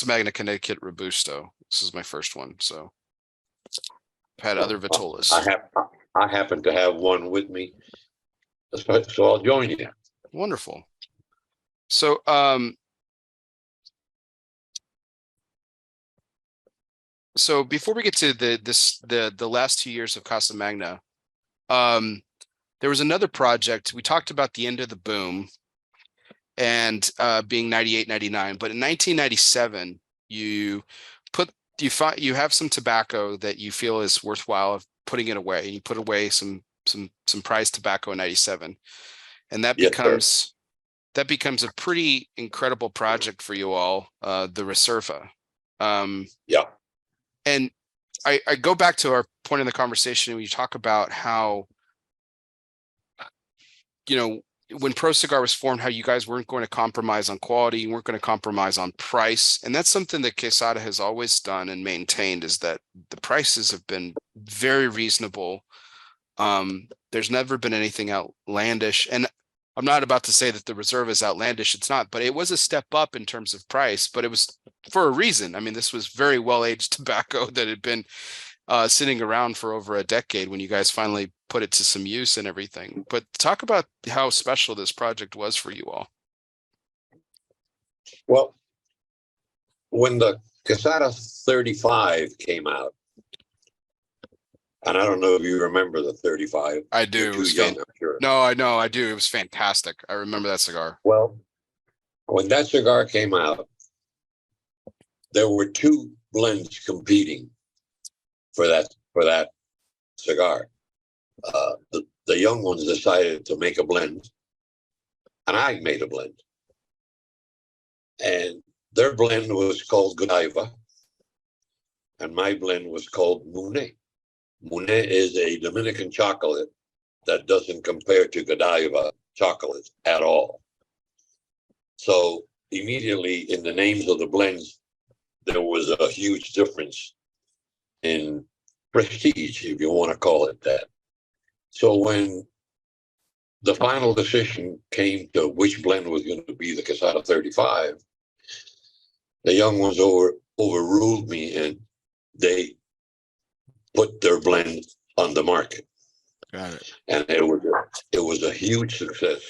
Magna Connecticut Robusto. This is my first one. So I've had other Vitolas. I happen to have one with me, so I'll join you. Wonderful. So so before we get to the last 2 years of Casa Magna, there was another project. We talked about the end of the boom and being 98, 99, but in 1997, you have some tobacco that you feel is worthwhile of putting it away. You put away some prized tobacco in 97, and that becomes a pretty incredible project for you all, the Reserva. And I go back to our point in the conversation when you talk about how, when Pro Cigar was formed, how you guys weren't going to compromise on quality, you weren't going to compromise on price. And that's something that Quesada has always done and maintained, is that the prices have been very reasonable. There's never been anything outlandish. And I'm not about to say that the Reserve is outlandish. It's not, but it was a step up in terms of price, but it was for a reason. I mean, this was very well-aged tobacco that had been sitting around for over a decade when you guys finally put it to some use and everything. But talk about how special this project was for you all. Well, when the Quesada 35 came out, and I don't know if you remember the 35. I do. You're too young, I'm sure. No, I know. I do. It was fantastic. I remember that cigar. Well, when that cigar came out, there were two blends competing for that cigar. The young ones decided to make a blend, and I made a blend. And their blend was called Godiva, and my blend was called Monet. Monet is a Dominican chocolate that doesn't compare to Godiva chocolate at all. So immediately in the names of the blends, there was a huge difference in prestige, if you want to call it that. So when the final decision came to which blend was going to be the Quesada 35, the young ones overruled me, and they put their blend on the market. Got it. And it was a huge success.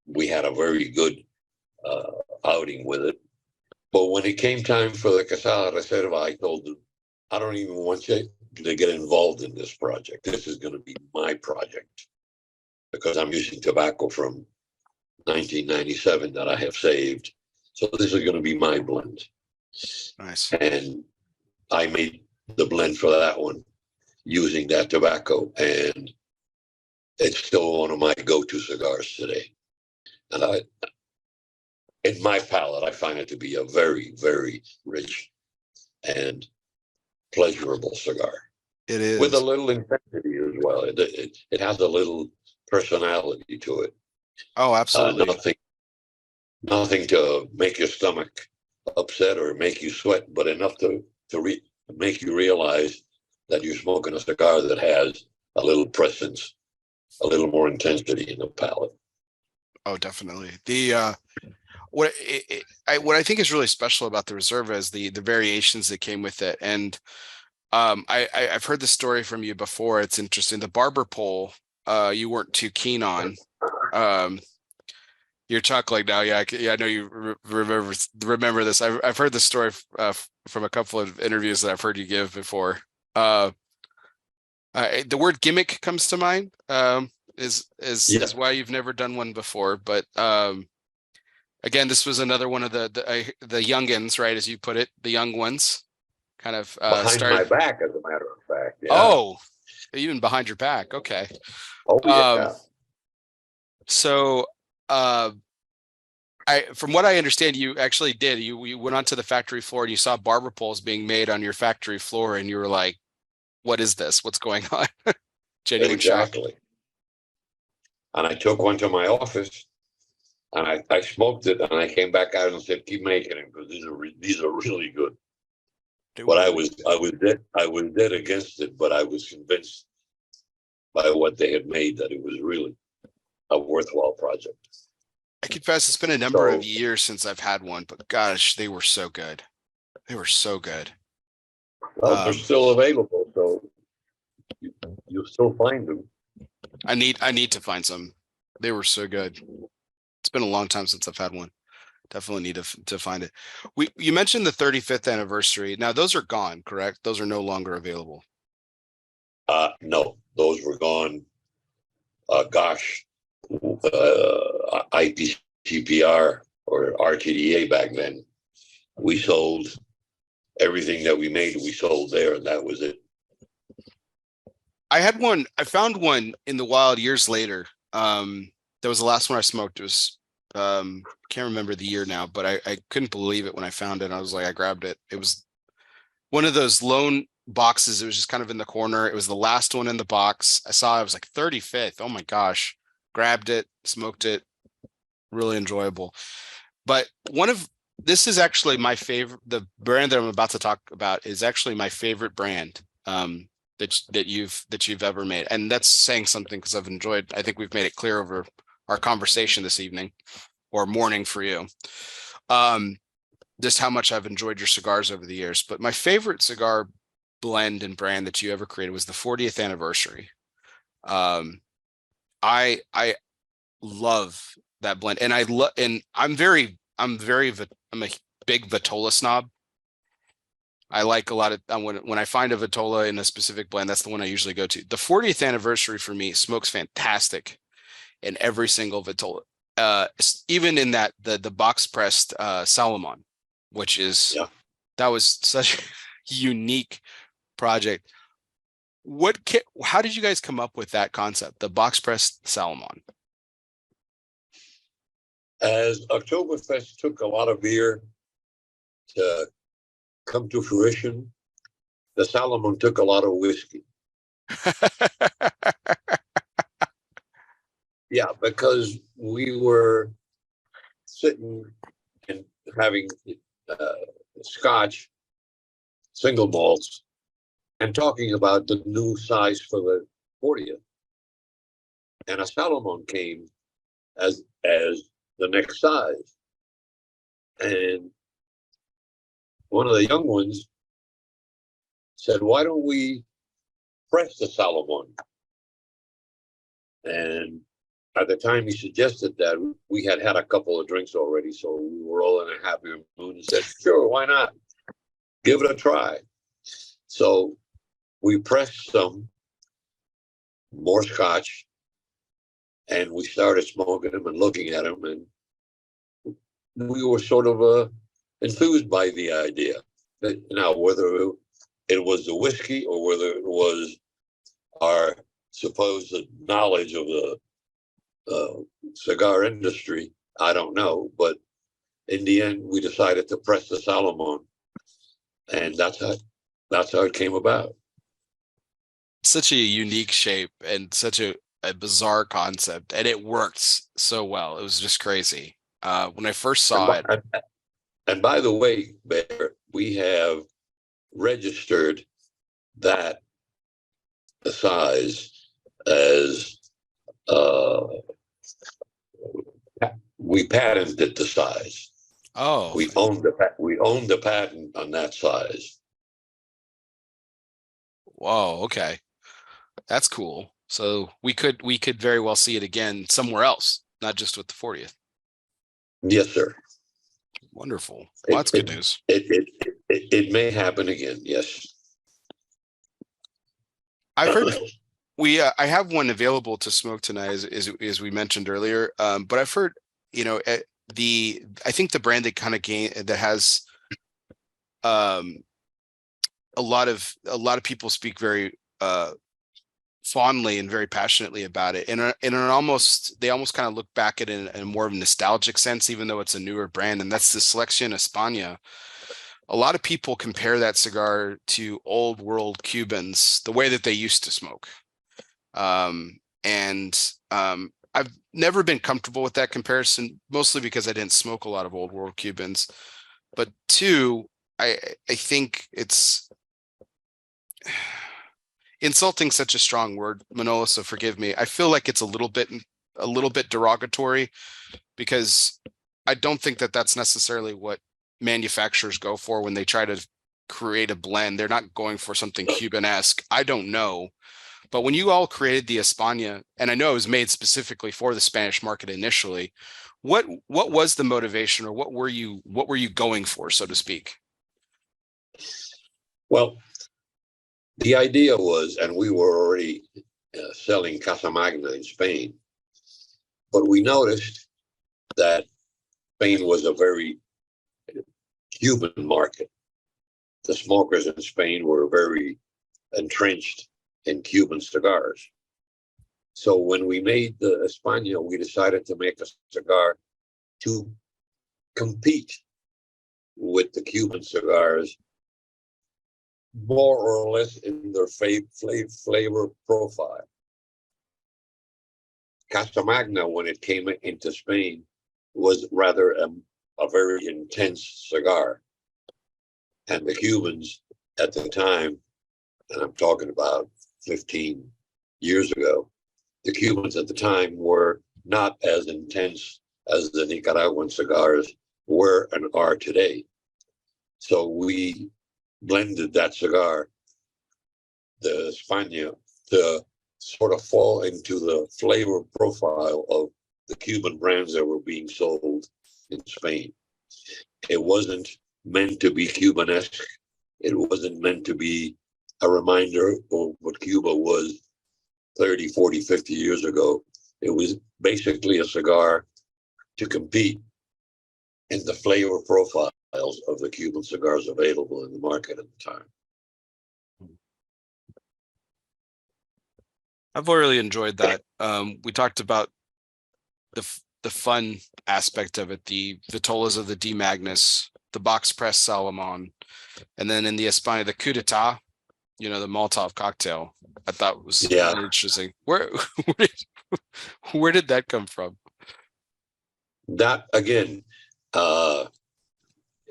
We had a very good outing with it. But when it came time for the Quesada Reserva, I told them, I don't even want you to get involved in this project. This is going to be my project, because I'm using tobacco from 1997 that I have saved. So this is going to be my blend. Nice. And I made the blend for that one using that tobacco, and it's still one of my go-to cigars today. And in my palate, I find it to be a very, very rich and pleasurable cigar. It is. With a little intensity as well. It has a little personality to it. Oh, absolutely. Nothing to make your stomach upset or make you sweat, but enough to make you realize that you're smoking a cigar that has a little presence, a little more intensity in the palate. Oh, definitely. The what I think is really special about the Reserva is the variations that came with it. And I've heard the story from you before. It's interesting. The barber pole, you weren't too keen on. You're chuckling now. Yeah, I know you remember this. I've heard the story from a couple of interviews that I've heard you give before. The word gimmick comes to mind. Is why you've never done one before. But again, this was another one of the youngins, right? As you put it, the young ones, kind of behind my back, as a matter of fact. Yeah. Oh, even behind your back. Okay. Oh yeah. So, from what I understand, you actually did. You went onto the factory floor and you saw barber poles being made on your factory floor, and you were like, "What is this? What's going on?" Genuine exactly. Shock. And I took one to my office, and I smoked it, and I came back out and said, "Keep making them because these are really good." But I was dead against it, but I was convinced by what they had made that it was really a worthwhile project. I confess it's been a number of years since I've had one, but gosh, they were so good. They were so good. Well, they're still available, so you'll still find them. I need to find some. They were so good. It's been a long time since I've had one. Definitely need to find it. You mentioned the 35th anniversary. Now those are gone, correct? Those are no longer available. No, those were gone. IPCPR or RTDA back then. We sold everything that we made. We sold there, and that was it. I found one in the wild years later. That was the last one I smoked. It was can't remember the year now, but I couldn't believe it when I found it. I was like, I grabbed it. It was one of those lone boxes. It was just kind of in the corner. It was the last one in the box. I saw it was like 35th. Oh my gosh. Grabbed it, smoked it. Really enjoyable. But this is actually my favorite. The brand that I'm about to talk about is actually my favorite brand that you've ever made. And that's saying something because I've enjoyed, I think we've made it clear over our conversation this evening or morning for you. Just how much I've enjoyed your cigars over the years. But my favorite cigar blend and brand that you ever created was the 40th anniversary. I love that blend, and I'm a big Vitola snob. I like a lot of when I find a Vitola in a specific blend, that's the one I usually go to. The 40th anniversary for me smokes fantastic in every single Vitola, even in that the box pressed Salomon, which is that was such a unique project. How did you guys come up with that concept, the box pressed Salomon? As Oktoberfest took a lot of beer to come to fruition, the Salomon took a lot of whiskey. Yeah, because we were sitting and having Scotch single malts and talking about the new size for the 40th. And a Salomon came as the next size. And one of the young ones said, "Why don't we press the Salomon?" And at the time he suggested that, we had a couple of drinks already, so we were all in a happy mood and said, "Sure, why not? Give it a try." So we pressed some more Scotch, and we started smoking them and looking at them, and we were sort of enthused by the idea. Now, whether it was the whiskey or whether it was our supposed knowledge of the cigar industry, I don't know, but in the end, we decided to press the Salomon, and that's how it came about. Such a unique shape and such a bizarre concept, and it worked so well. It was just crazy. When I first And saw by, it, and by the way, Bear, we have registered that size as uh, we patented the size. oh, We own the patent on that size. whoa, okay, that's cool. So we could very well see it again somewhere else, not just with the 40th. Yes, sir. Wonderful. Well, that's good news. It may happen again. Yes. I've heard I have one available to smoke tonight, as we mentioned earlier. But I've heard, I think the brand that kind of that has a lot of people speak very fondly and very passionately about it, and they almost kind of look back at it in more of a nostalgic sense, even though it's a newer brand, and that's the Selection España. A lot of people compare that cigar to old world Cubans, the way that they used to smoke. And I've never been comfortable with that comparison, mostly because I didn't smoke a lot of old world Cubans. But two, I think it's insulting such a strong word, Manolo, so forgive me. I feel like it's a little bit derogatory, because I don't think that that's necessarily what manufacturers go for when they try to create a blend. They're not going for something Cuban-esque. I don't know. But when you all created the España, and I know it was made specifically for the Spanish market initially, what was the motivation, or what were you going for, so to speak? Well, the idea was, and we were already selling Casa Magna in Spain, but we noticed that Spain was a very Cuban market. The smokers in Spain were very entrenched in Cuban cigars. So when we made the España, we decided to make a cigar to compete with the Cuban cigars, more or less in their flavor profile. Casa Magna, when it came into Spain, was rather a very intense cigar. And the Cubans at the time, and I'm talking about 15 years ago, the Cubans at the time were not as intense as the Nicaraguan cigars were and are today. So we blended that cigar, the España, to sort of fall into the flavor profile of the Cuban brands that were being sold in Spain. It wasn't meant to be Cubanesque. It wasn't meant to be a reminder of what Cuba was 30, 40, 50 years ago. It was basically a cigar to compete in the flavor profiles of the Cuban cigars available in the market at the time. I've really enjoyed that. We talked about the fun aspect of it, the vitolas of the D Magnus, the box press Salomon, and then in the España, the coup d'etat, the Molotov cocktail. I thought was really interesting. Where did that come from? That again,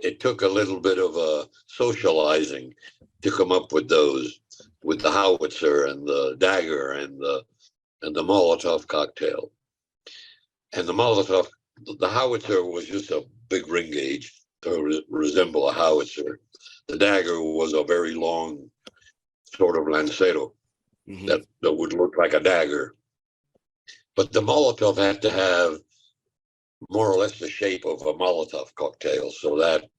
it took a little bit of socializing to come up with those, with the howitzer and the dagger and the Molotov cocktail. And the howitzer was just a big ring gauge to resemble a howitzer. The dagger was a very long sort of lancero that would look like a dagger. But the Molotov had to have more or less the shape of a Molotov cocktail. So that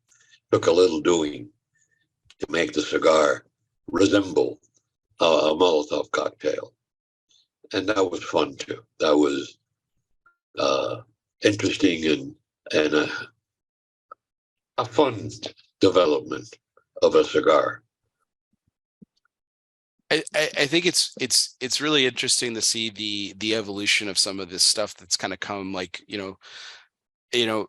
took a little doing to make the cigar resemble a Molotov cocktail. And that was fun too. That was interesting and a fun development of a cigar. I think it's really interesting to see the evolution of some of this stuff that's kind of come, like, you know,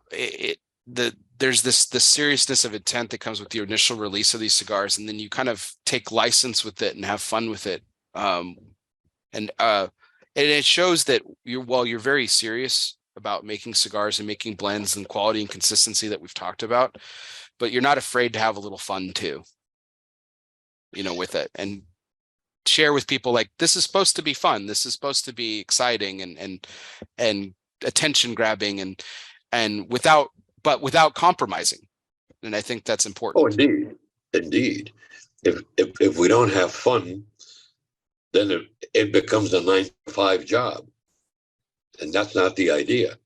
there's this seriousness of intent that comes with the initial release of these cigars, and then you kind of take license with it and have fun with it. And it shows that while you're very serious about making cigars and making blends and quality and consistency that we've talked about, but you're not afraid to have a little fun too, you know, with it, and share with people like, this is supposed to be fun. This is supposed to be exciting and attention grabbing and without compromising. And I think that's important. Oh, indeed. Indeed. If we don't have fun, then it becomes a 9-to-5 job. And that's not the idea.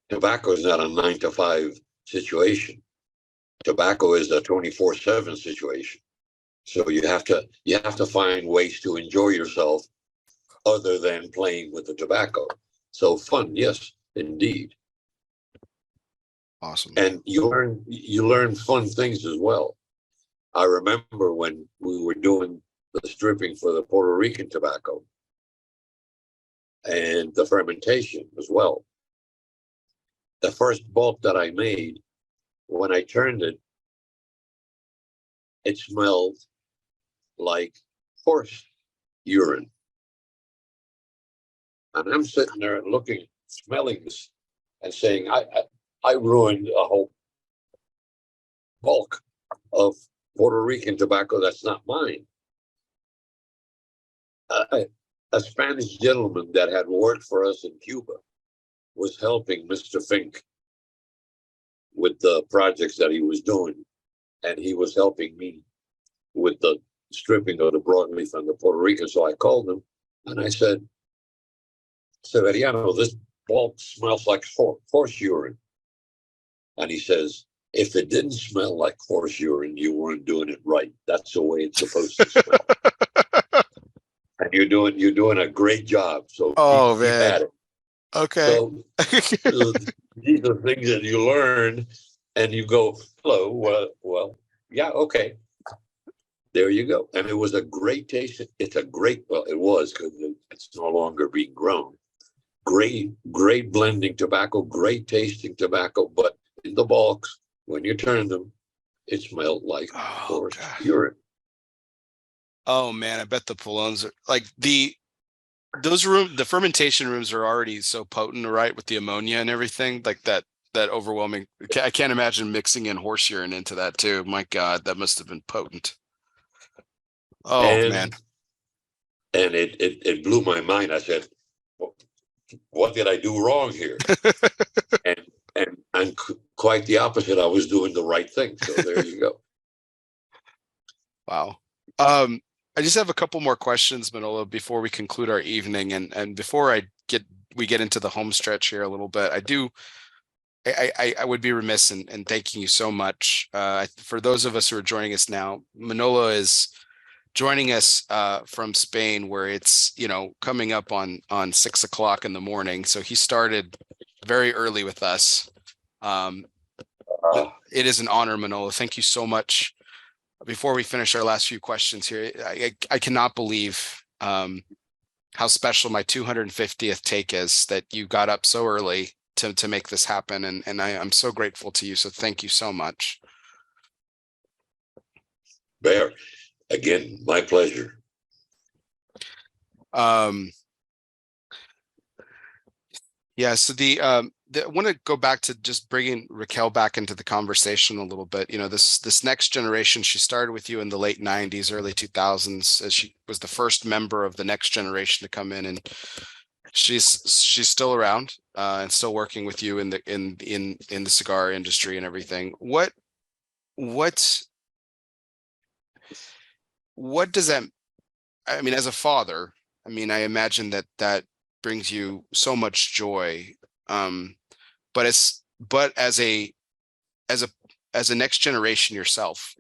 Tobacco is not a 9-to-5 situation. Tobacco is a 24/7 situation. So you have to find ways to enjoy yourself other than playing with the tobacco. So fun, yes, indeed. Awesome. And you learn fun things as well. I remember when we were doing the stripping for the Puerto Rican tobacco and the fermentation as well. The first bulk that I made, when I turned it, it smelled like horse urine. And I'm sitting there looking, smelling this and saying, I ruined a whole bulk of Puerto Rican tobacco that's not mine. A Spanish gentleman that had worked for us in Cuba was helping Mr. Fink with the projects that he was doing. And he was helping me with the stripping of the broadleaf and the Puerto Rican. So I called him and I said, Severiano, this bulk smells like horse urine. And he says, if it didn't smell like horse urine, you weren't doing it right. That's the way it's supposed to smell. And you're doing a great job. So keep at it. Okay. So these are things that you learn and you go, hello, well, yeah, okay. There you go. And it was a great taste. It's a great, well, it was because it's no longer being grown. Great blending tobacco, great tasting tobacco, but in the bulks, when you turn them, it smelled like horse urine. Oh man, I bet the Polones are like the fermentation rooms are already so potent, right? With the ammonia and everything, like that overwhelming. I can't imagine mixing in horse urine into that too. My God, that must have been potent. Oh man. And it blew my mind. I said, what did I do wrong here? and quite the opposite. I was doing the right thing. So there you go. Wow. I just have a couple more questions, Manolo, before we conclude our evening, and before we get into the home stretch here a little bit. I would be remiss in thanking you so much. For those of us who are joining us now, Manolo is joining us from Spain, where it's, you know, coming up on 6 o'clock in the morning. So he started very early with us. It is an honor, Manolo. Thank you so much. Before we finish our last few questions here, I cannot believe how special my 250th take is, that you got up so early to make this happen. And I'm so grateful to you. So thank you so much. Bear, again, my pleasure. Yeah, so I want to go back to just bringing Raquel back into the conversation a little bit. You know, this next generation, she started with you in the late 90s, early 2000s, as she was the first member of the next generation to come in, and she's still around and still working with you in the cigar industry and everything. What does that, I mean, as a father, I mean, I imagine that brings you so much joy. But as a next generation yourself,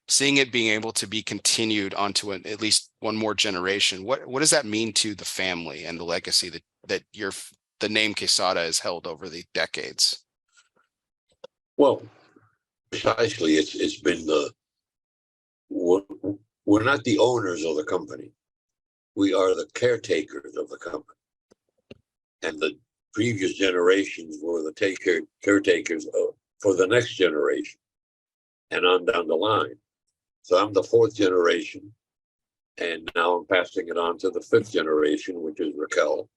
seeing it being able to be continued onto at least one more generation, what does that mean to the family and the legacy that the name Quesada has held over the decades? Well, precisely, it's been we're not the owners of the company. We are the caretakers of the company. And previous generations were the caretakers for the next generation and on down the line. So I'm the fourth generation, and now I'm passing it on to the fifth generation, which is Raquel.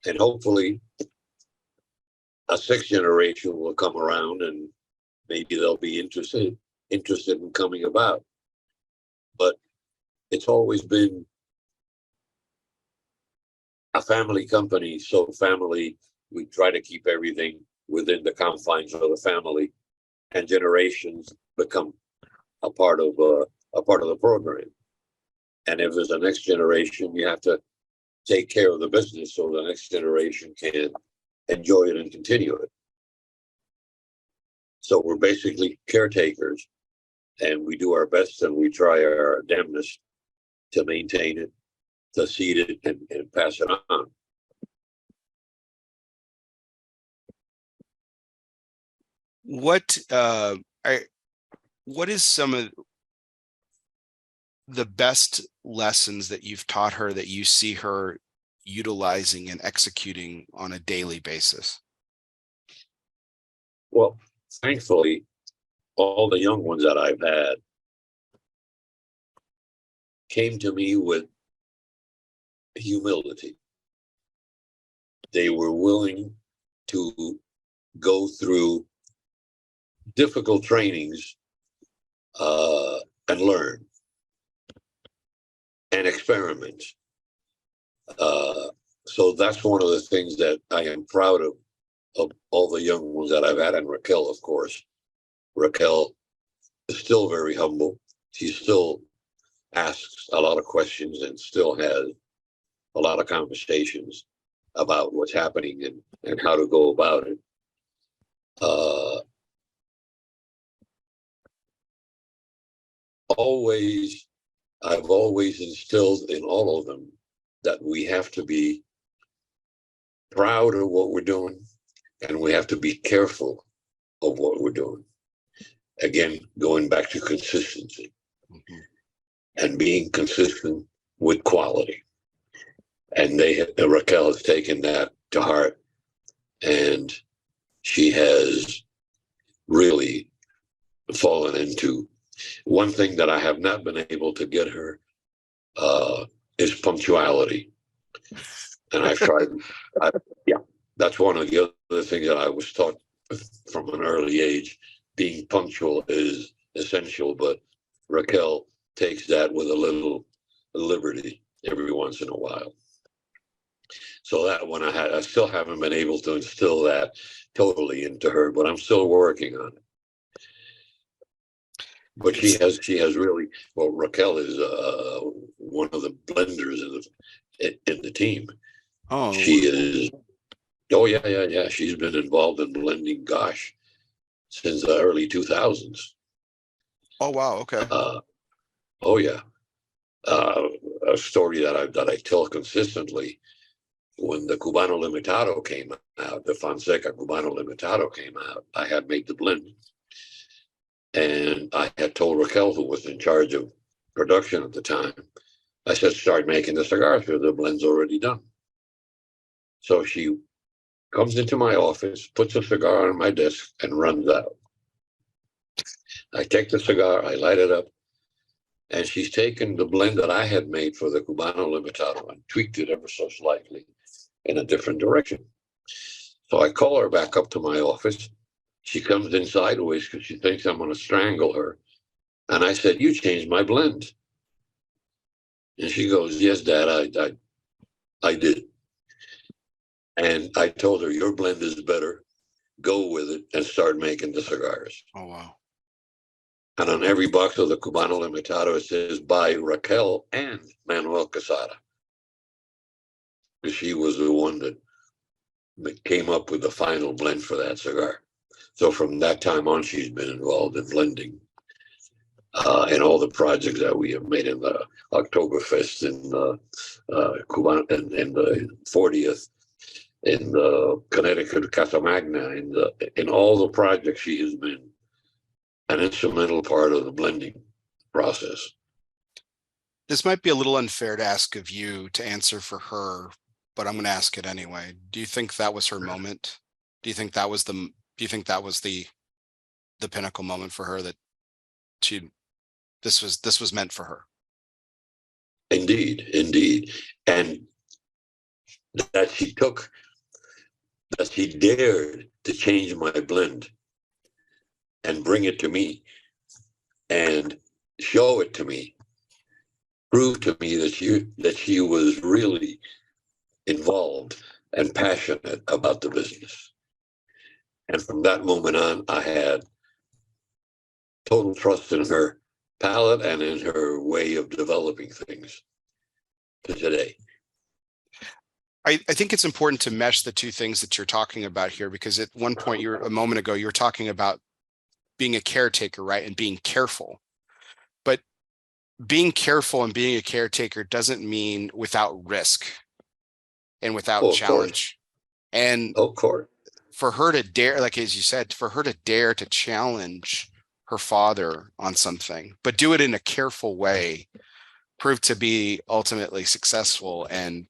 And hopefully a sixth generation will come around and maybe they'll be interested in coming about. But it's always been a family company. So family, we try to keep everything within the confines of the family, and generations become a part of the program. And if there's a next generation, you have to take care of the business so the next generation can enjoy it and continue it. So we're basically caretakers, and we do our best and we try our damnedest to maintain it, to seed it, and pass it on. What is some of the best lessons that you've taught her that you see her utilizing and executing on a daily basis? Well, thankfully, all the young ones that I've had came to me with humility. They were willing to go through difficult trainings and learn and experiment. So that's one of the things that I am proud of all the young ones that I've had, and Raquel, of course. Raquel is still very humble. She still asks a lot of questions and still has a lot of conversations about what's happening and how to go about it. I've always instilled in all of them that we have to be proud of what we're doing, and we have to be careful of what we're doing. Again, going back to consistency and being consistent with quality. And Raquel has taken that to heart, and she has really fallen into one thing that I have not been able to get her is punctuality. And I've tried, that's one of the other things that I was taught from an early age. Being punctual is essential, but Raquel takes that with a little liberty every once in a while. So that one I still haven't been able to instill that totally into her, but I'm still working on it. But she has really, well, Raquel is one of the blenders in the team. Oh, she is. Oh yeah. She's been involved in blending, gosh, since the early 2000s. Oh wow, okay. Oh yeah. A story that I tell consistently. When the Cubano Limitado came out, the Fonseca Cubano Limitado came out, I had made the blend. And I had told Raquel, who was in charge of production at the time, I said, start making the cigars because the blend's already done. So she comes into my office, puts a cigar on my desk, and runs out. I take the cigar, I light it up, and she's taken the blend that I had made for the Cubano Limitado and tweaked it ever so slightly in a different direction. So I call her back up to my office. She comes in sideways because she thinks I'm going to strangle her. And I said, you changed my blend. And she goes, yes, Dad, I did. And I told her, your blend is better. Go with it and start making the cigars. Oh, wow. And on every box of the Cubano Limitado, it says by Raquel and Manuel Quesada. She was the one that came up with the final blend for that cigar. So from that time on, she's been involved in blending in all the projects that we have made in the Oktoberfest, in the in the 40th, in the Connecticut Casa Magna, in all the projects. She has been an instrumental part of the blending process. This might be a little unfair to ask of you to answer for her, but I'm going to ask it anyway. Do you think that was her moment? Do you think that was the pinnacle moment for her, that this was meant for her? Indeed, indeed. And that she dared to change my blend and bring it to me and show it to me, prove to me that she was really involved and passionate about the business. And from that moment on, I had total trust in her palate and in her way of developing things to today. I think it's important to mesh the two things that you're talking about here, because at one point, a moment ago, you were talking about being a caretaker, right? And being careful. But being careful and being a caretaker doesn't mean without risk and without challenge. And of course, for her to dare, like as you said, for her to dare to challenge her father on something, but do it in a careful way, proved to be ultimately successful and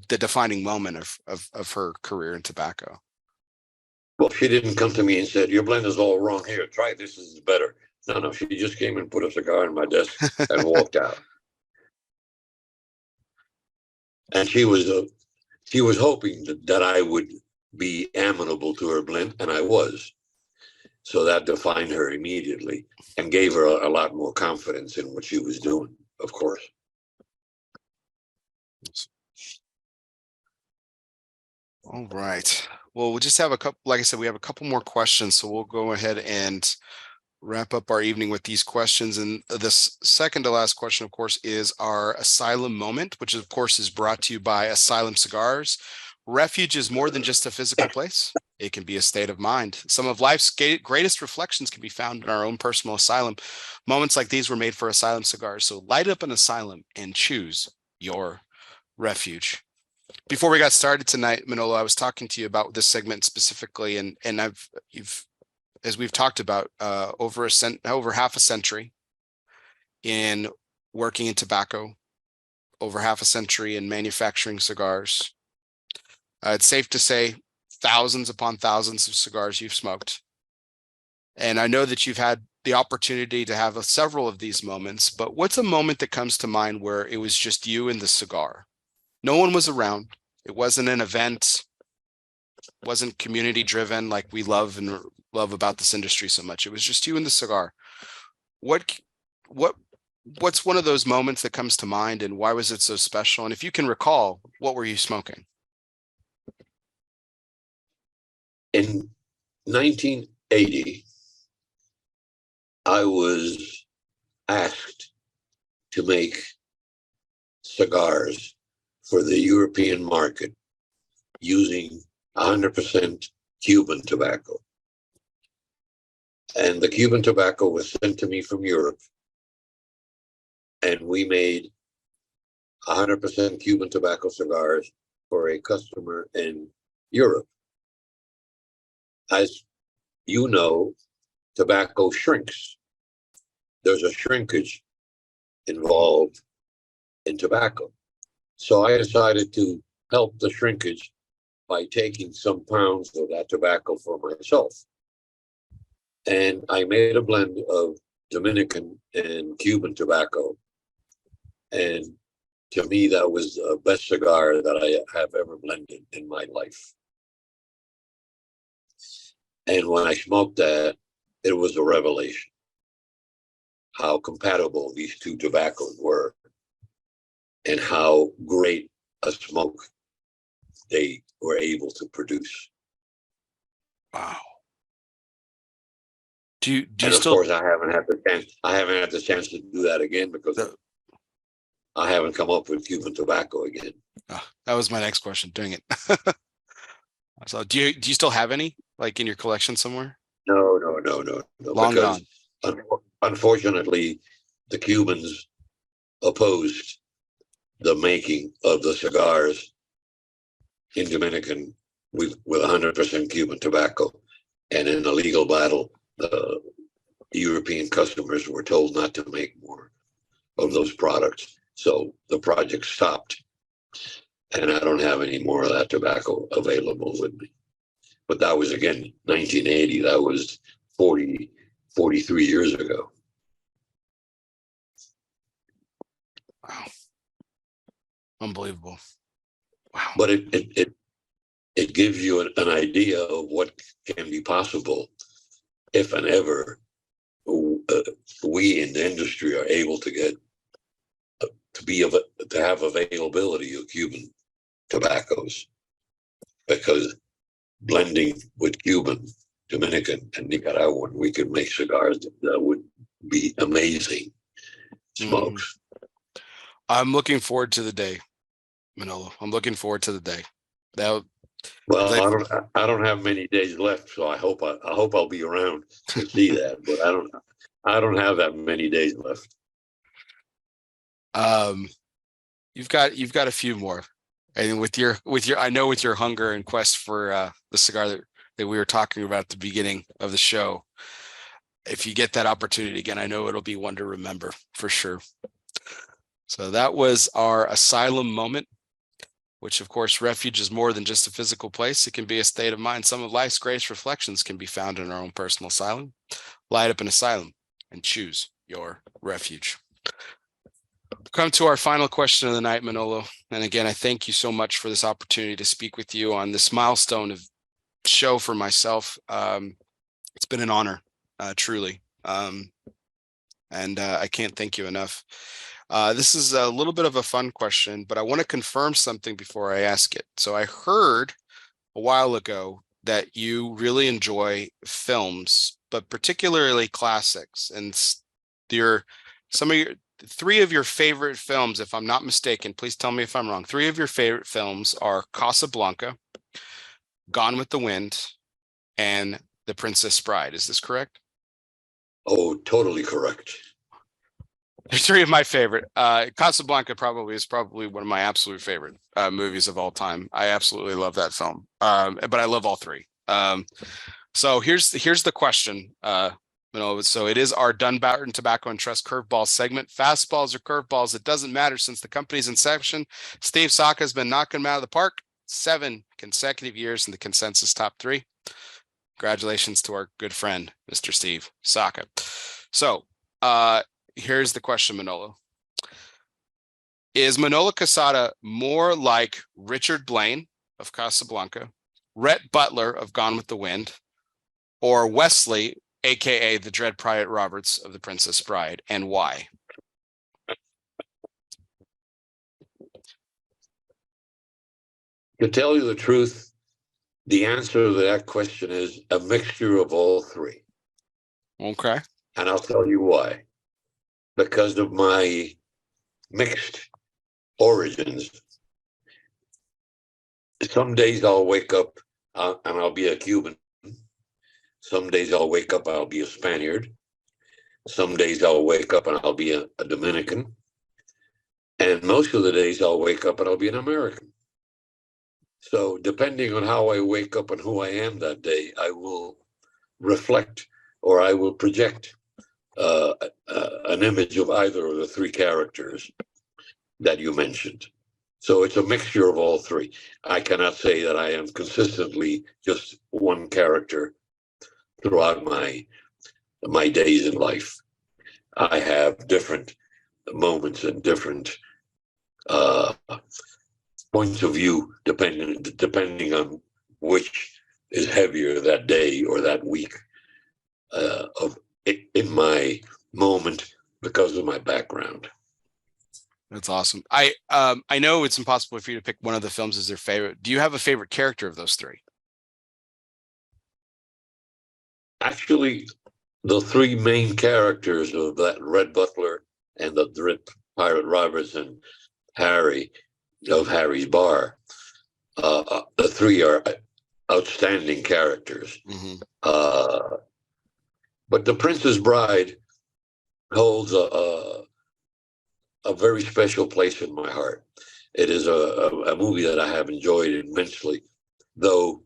the defining moment of her career in tobacco. Well, she didn't come to me and said, "Your blend is all wrong. Here, try this. This is better." No, she just came and put a cigar on my desk and walked out. And she was hoping that I would be amenable to her blend, and I was. So that defined her immediately and gave her a lot more confidence in what she was doing, of course. All right. Well, we'll just have a couple, like I said, we have a couple more questions, so we'll go ahead and wrap up our evening with these questions. And this second to last question, of course, is our Asylum moment, which of course is brought to you by Asylum Cigars. Refuge is more than just a physical place. It can be a state of mind. Some of life's greatest reflections can be found in our own personal asylum. Moments like these were made for Asylum Cigars. So light up an asylum and choose your refuge. Before we got started tonight, Manolo, I was talking to you about this segment specifically, and as we've talked about, over half a century in working in tobacco, over half a century in manufacturing cigars. It's safe to say thousands upon thousands of cigars you've smoked. And I know that you've had the opportunity to have several of these moments, but what's a moment that comes to mind where it was just you and the cigar? No one was around. It wasn't an event. It wasn't community driven like we love about this industry so much. It was just you and the cigar. What's one of those moments that comes to mind, and why was it so special? And if you can recall, what were you smoking? In 1980, I was asked to make cigars for the European market using 100% Cuban tobacco. And the Cuban tobacco was sent to me from Europe. And we made 100% Cuban tobacco cigars for a customer in Europe. As you know, tobacco shrinks. There's a shrinkage involved in tobacco. So I decided to help the shrinkage by taking some pounds of that tobacco for myself. And I made a blend of Dominican and Cuban tobacco. And to me, that was the best cigar that I have ever blended in my life. And when I smoked that, it was a revelation how compatible these two tobaccos were and how great a smoke they were able to produce. Wow. Do you and still? Of course, I haven't had the chance to do that again because I haven't come up with Cuban tobacco again. Oh, that was my next question. Dang it. So do you still have any, like, in your collection somewhere? No. Long because gone. Unfortunately, the Cubans opposed the making of the cigars in Dominican with 100% Cuban tobacco. And in a legal battle, the European customers were told not to make more of those products. So the project stopped. and I don't have any more of that tobacco available with me. But that was, again, 1980. That was 43 years ago. Wow. Unbelievable. Wow. But it gives you an idea of what can be possible if and ever we in the industry are able to get to have availability of Cuban tobaccos, because blending with Cuban, Dominican, and Nicaraguan, we could make cigars that would be amazing smokes. I'm looking forward to the day, Manolo. I'm looking forward to the day. Well, I don't have many days left, so I hope I'll be around to see that. But I don't have that many days left. You've got a few more, and with your I know with your hunger and quest for the cigar that we were talking about at the beginning of the show, if you get that opportunity again, I know it'll be one to remember for sure. So that was our asylum moment, which of course, refuge is more than just a physical place. It can be a state of mind. Some of life's greatest reflections can be found in our own personal asylum. Light up an asylum and choose your refuge. Come to our final question of the night, Manolo. And again, I thank you so much for this opportunity to speak with you on this milestone of show for myself. It's been an honor, truly. And I can't thank you enough. This is a little bit of a fun question, but I want to confirm something before I ask it. So I heard a while ago that you really enjoy films, but particularly classics. And three of your favorite films, if I'm not mistaken, please tell me if I'm wrong. Three of your favorite films are Casablanca, Gone with the Wind, and The Princess Bride. Is this correct? Oh, totally correct. They're three of my favorite. Casablanca is probably one of my absolute favorite movies of all time. I absolutely love that film. But I love all three. So here's the question. So it is our Dunbarton Tobacco and Trust curveball segment. Fastballs or curveballs, it doesn't matter. Since the company's inception, Steve Saka has been knocking them out of the park 7 consecutive years in the consensus top 3. Congratulations to our good friend, Mr. Steve Saka. So here's the question, Manolo. Is Manolo Quesada more like Richard Blaine of Casablanca, Rhett Butler of Gone with the Wind, or Wesley, aka the Dread Pirate Roberts of The Princess Bride, and why? To tell you the truth, the answer to that question is a mixture of all three. Okay. And I'll tell you why. Because of my mixed origins. Some days I'll wake up and I'll be a Cuban. Some days I'll wake up, I'll be a Spaniard. Some days I'll wake up and I'll be a Dominican. And most of the days I'll wake up and I'll be an American. So depending on how I wake up and who I am that day, I will reflect or I will project an image of either of the three characters that you mentioned. So it's a mixture of all three. I cannot say that I am consistently just one character throughout my days in life. I have different moments and different points of view depending on which is heavier that day or that week in my moment because of my background. That's awesome. I know it's impossible for you to pick one of the films as their favorite. Do you have a favorite character of those three? Actually, the three main characters of that Red Butler and the Dread Pirate Roberts and Harry of Harry's Bar, the three are outstanding characters. Mm-hmm. But The Princess Bride holds a very special place in my heart. It is a movie that I have enjoyed immensely, though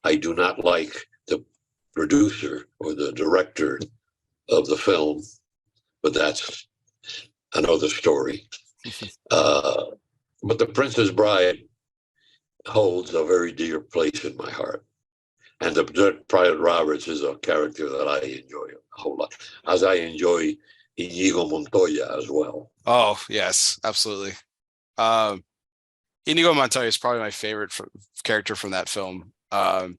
I do not like the producer or the director of the film, but that's another story. But The Princess Bride holds a very dear place in my heart. And the Private Roberts is a character that I enjoy a whole lot, as I enjoy Inigo Montoya as well. Oh, yes, absolutely. Inigo Montoya is probably my favorite character from that film. But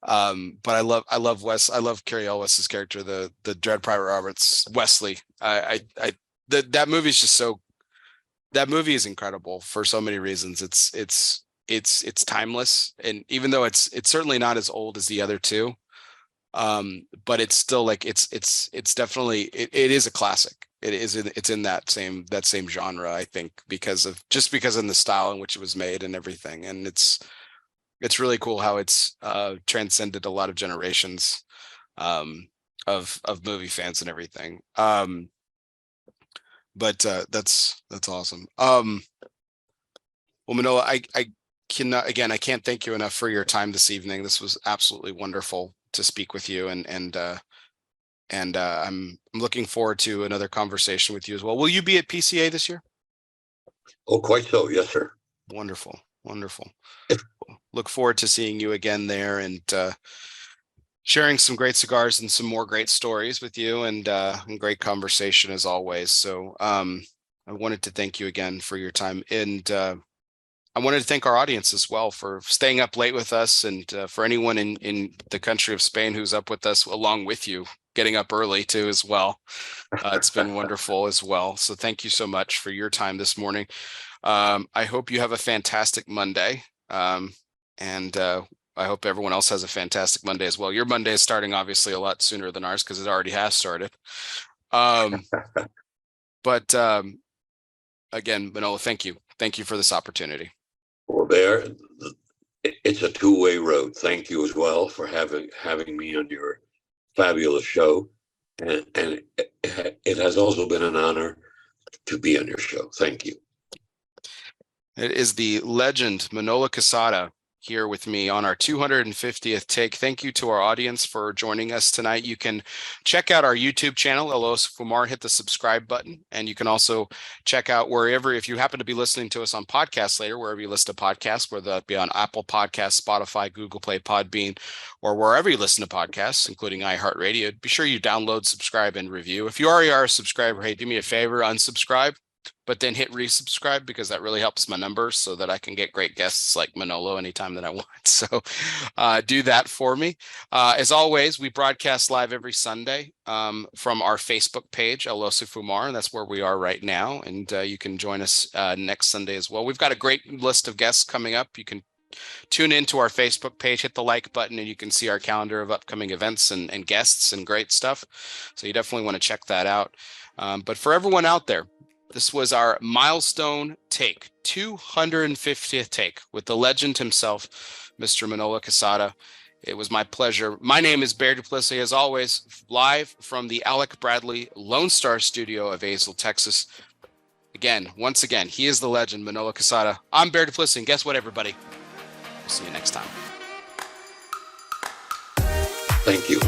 I love Cary Elwes's character, the Dread Private Roberts, Wesley. That movie is just that movie is incredible for so many reasons. It's timeless, and even though it's certainly not as old as the other two, but it's still like it's definitely it is a classic. It's in that same genre, I think, because of the style in which it was made and everything. And it's really cool how it's transcended a lot of generations of movie fans and everything. But that's awesome. Well, Manolo, I cannot, again, I can't thank you enough for your time this evening. This was absolutely wonderful to speak with you, and I'm looking forward to another conversation with you as well. Will you be at PCA this year? Oh, quite so. Yes, sir. Wonderful. Look forward to seeing you again there, and sharing some great cigars and some more great stories with you, and great conversation as always. So I wanted to thank you again for your time, and I wanted to thank our audience as well for staying up late with us, and for anyone in the country of Spain who's up with us along with you, getting up early too as well. It's been wonderful as well. So thank you so much for your time this morning. I hope you have a fantastic Monday. And I hope everyone else has a fantastic Monday as well. Your Monday is starting obviously a lot sooner than ours because it already has started. But again, Manolo, thank you. Thank you for this opportunity. Well, it's a two-way road. Thank you as well for having me on your fabulous show. And it has also been an honor to be on your show. Thank you. It is the legend Manuel Quesada here with me on our 250th take. Thank you to our audience for joining us tonight. You can check out our YouTube channel, ELOSOFUMAR, hit the subscribe button. And you can also check out wherever, if you happen to be listening to us on podcasts later, wherever you listen to podcasts, whether that be on Apple Podcasts, Spotify, Google Play, Podbean, or wherever you listen to podcasts, including iHeartRadio, be sure you download, subscribe, and review. If you already are a subscriber, hey, do me a favor, unsubscribe, but then hit resubscribe, because that really helps my numbers so that I can get great guests like Manolo anytime that I want. So do that for me. As always, we broadcast live every Sunday from our Facebook page, ELOSOFUMAR, and that's where we are right now. And you can join us next Sunday as well. We've got a great list of guests coming up. You can tune into our Facebook page, hit the like button, and you can see our calendar of upcoming events and guests and great stuff. So you definitely want to check that out. But for everyone out there, this was our milestone take, 250th take with the legend himself, Mr. Manuel Quesada. It was my pleasure. My name is Bear Duplessis, as always, live from the Alec Bradley Lone Star studio of Azle, Texas. Once again, he is the legend, Manuel Quesada. I'm Bear Duplessis, and guess what, everybody? We'll see you next time. Thank you.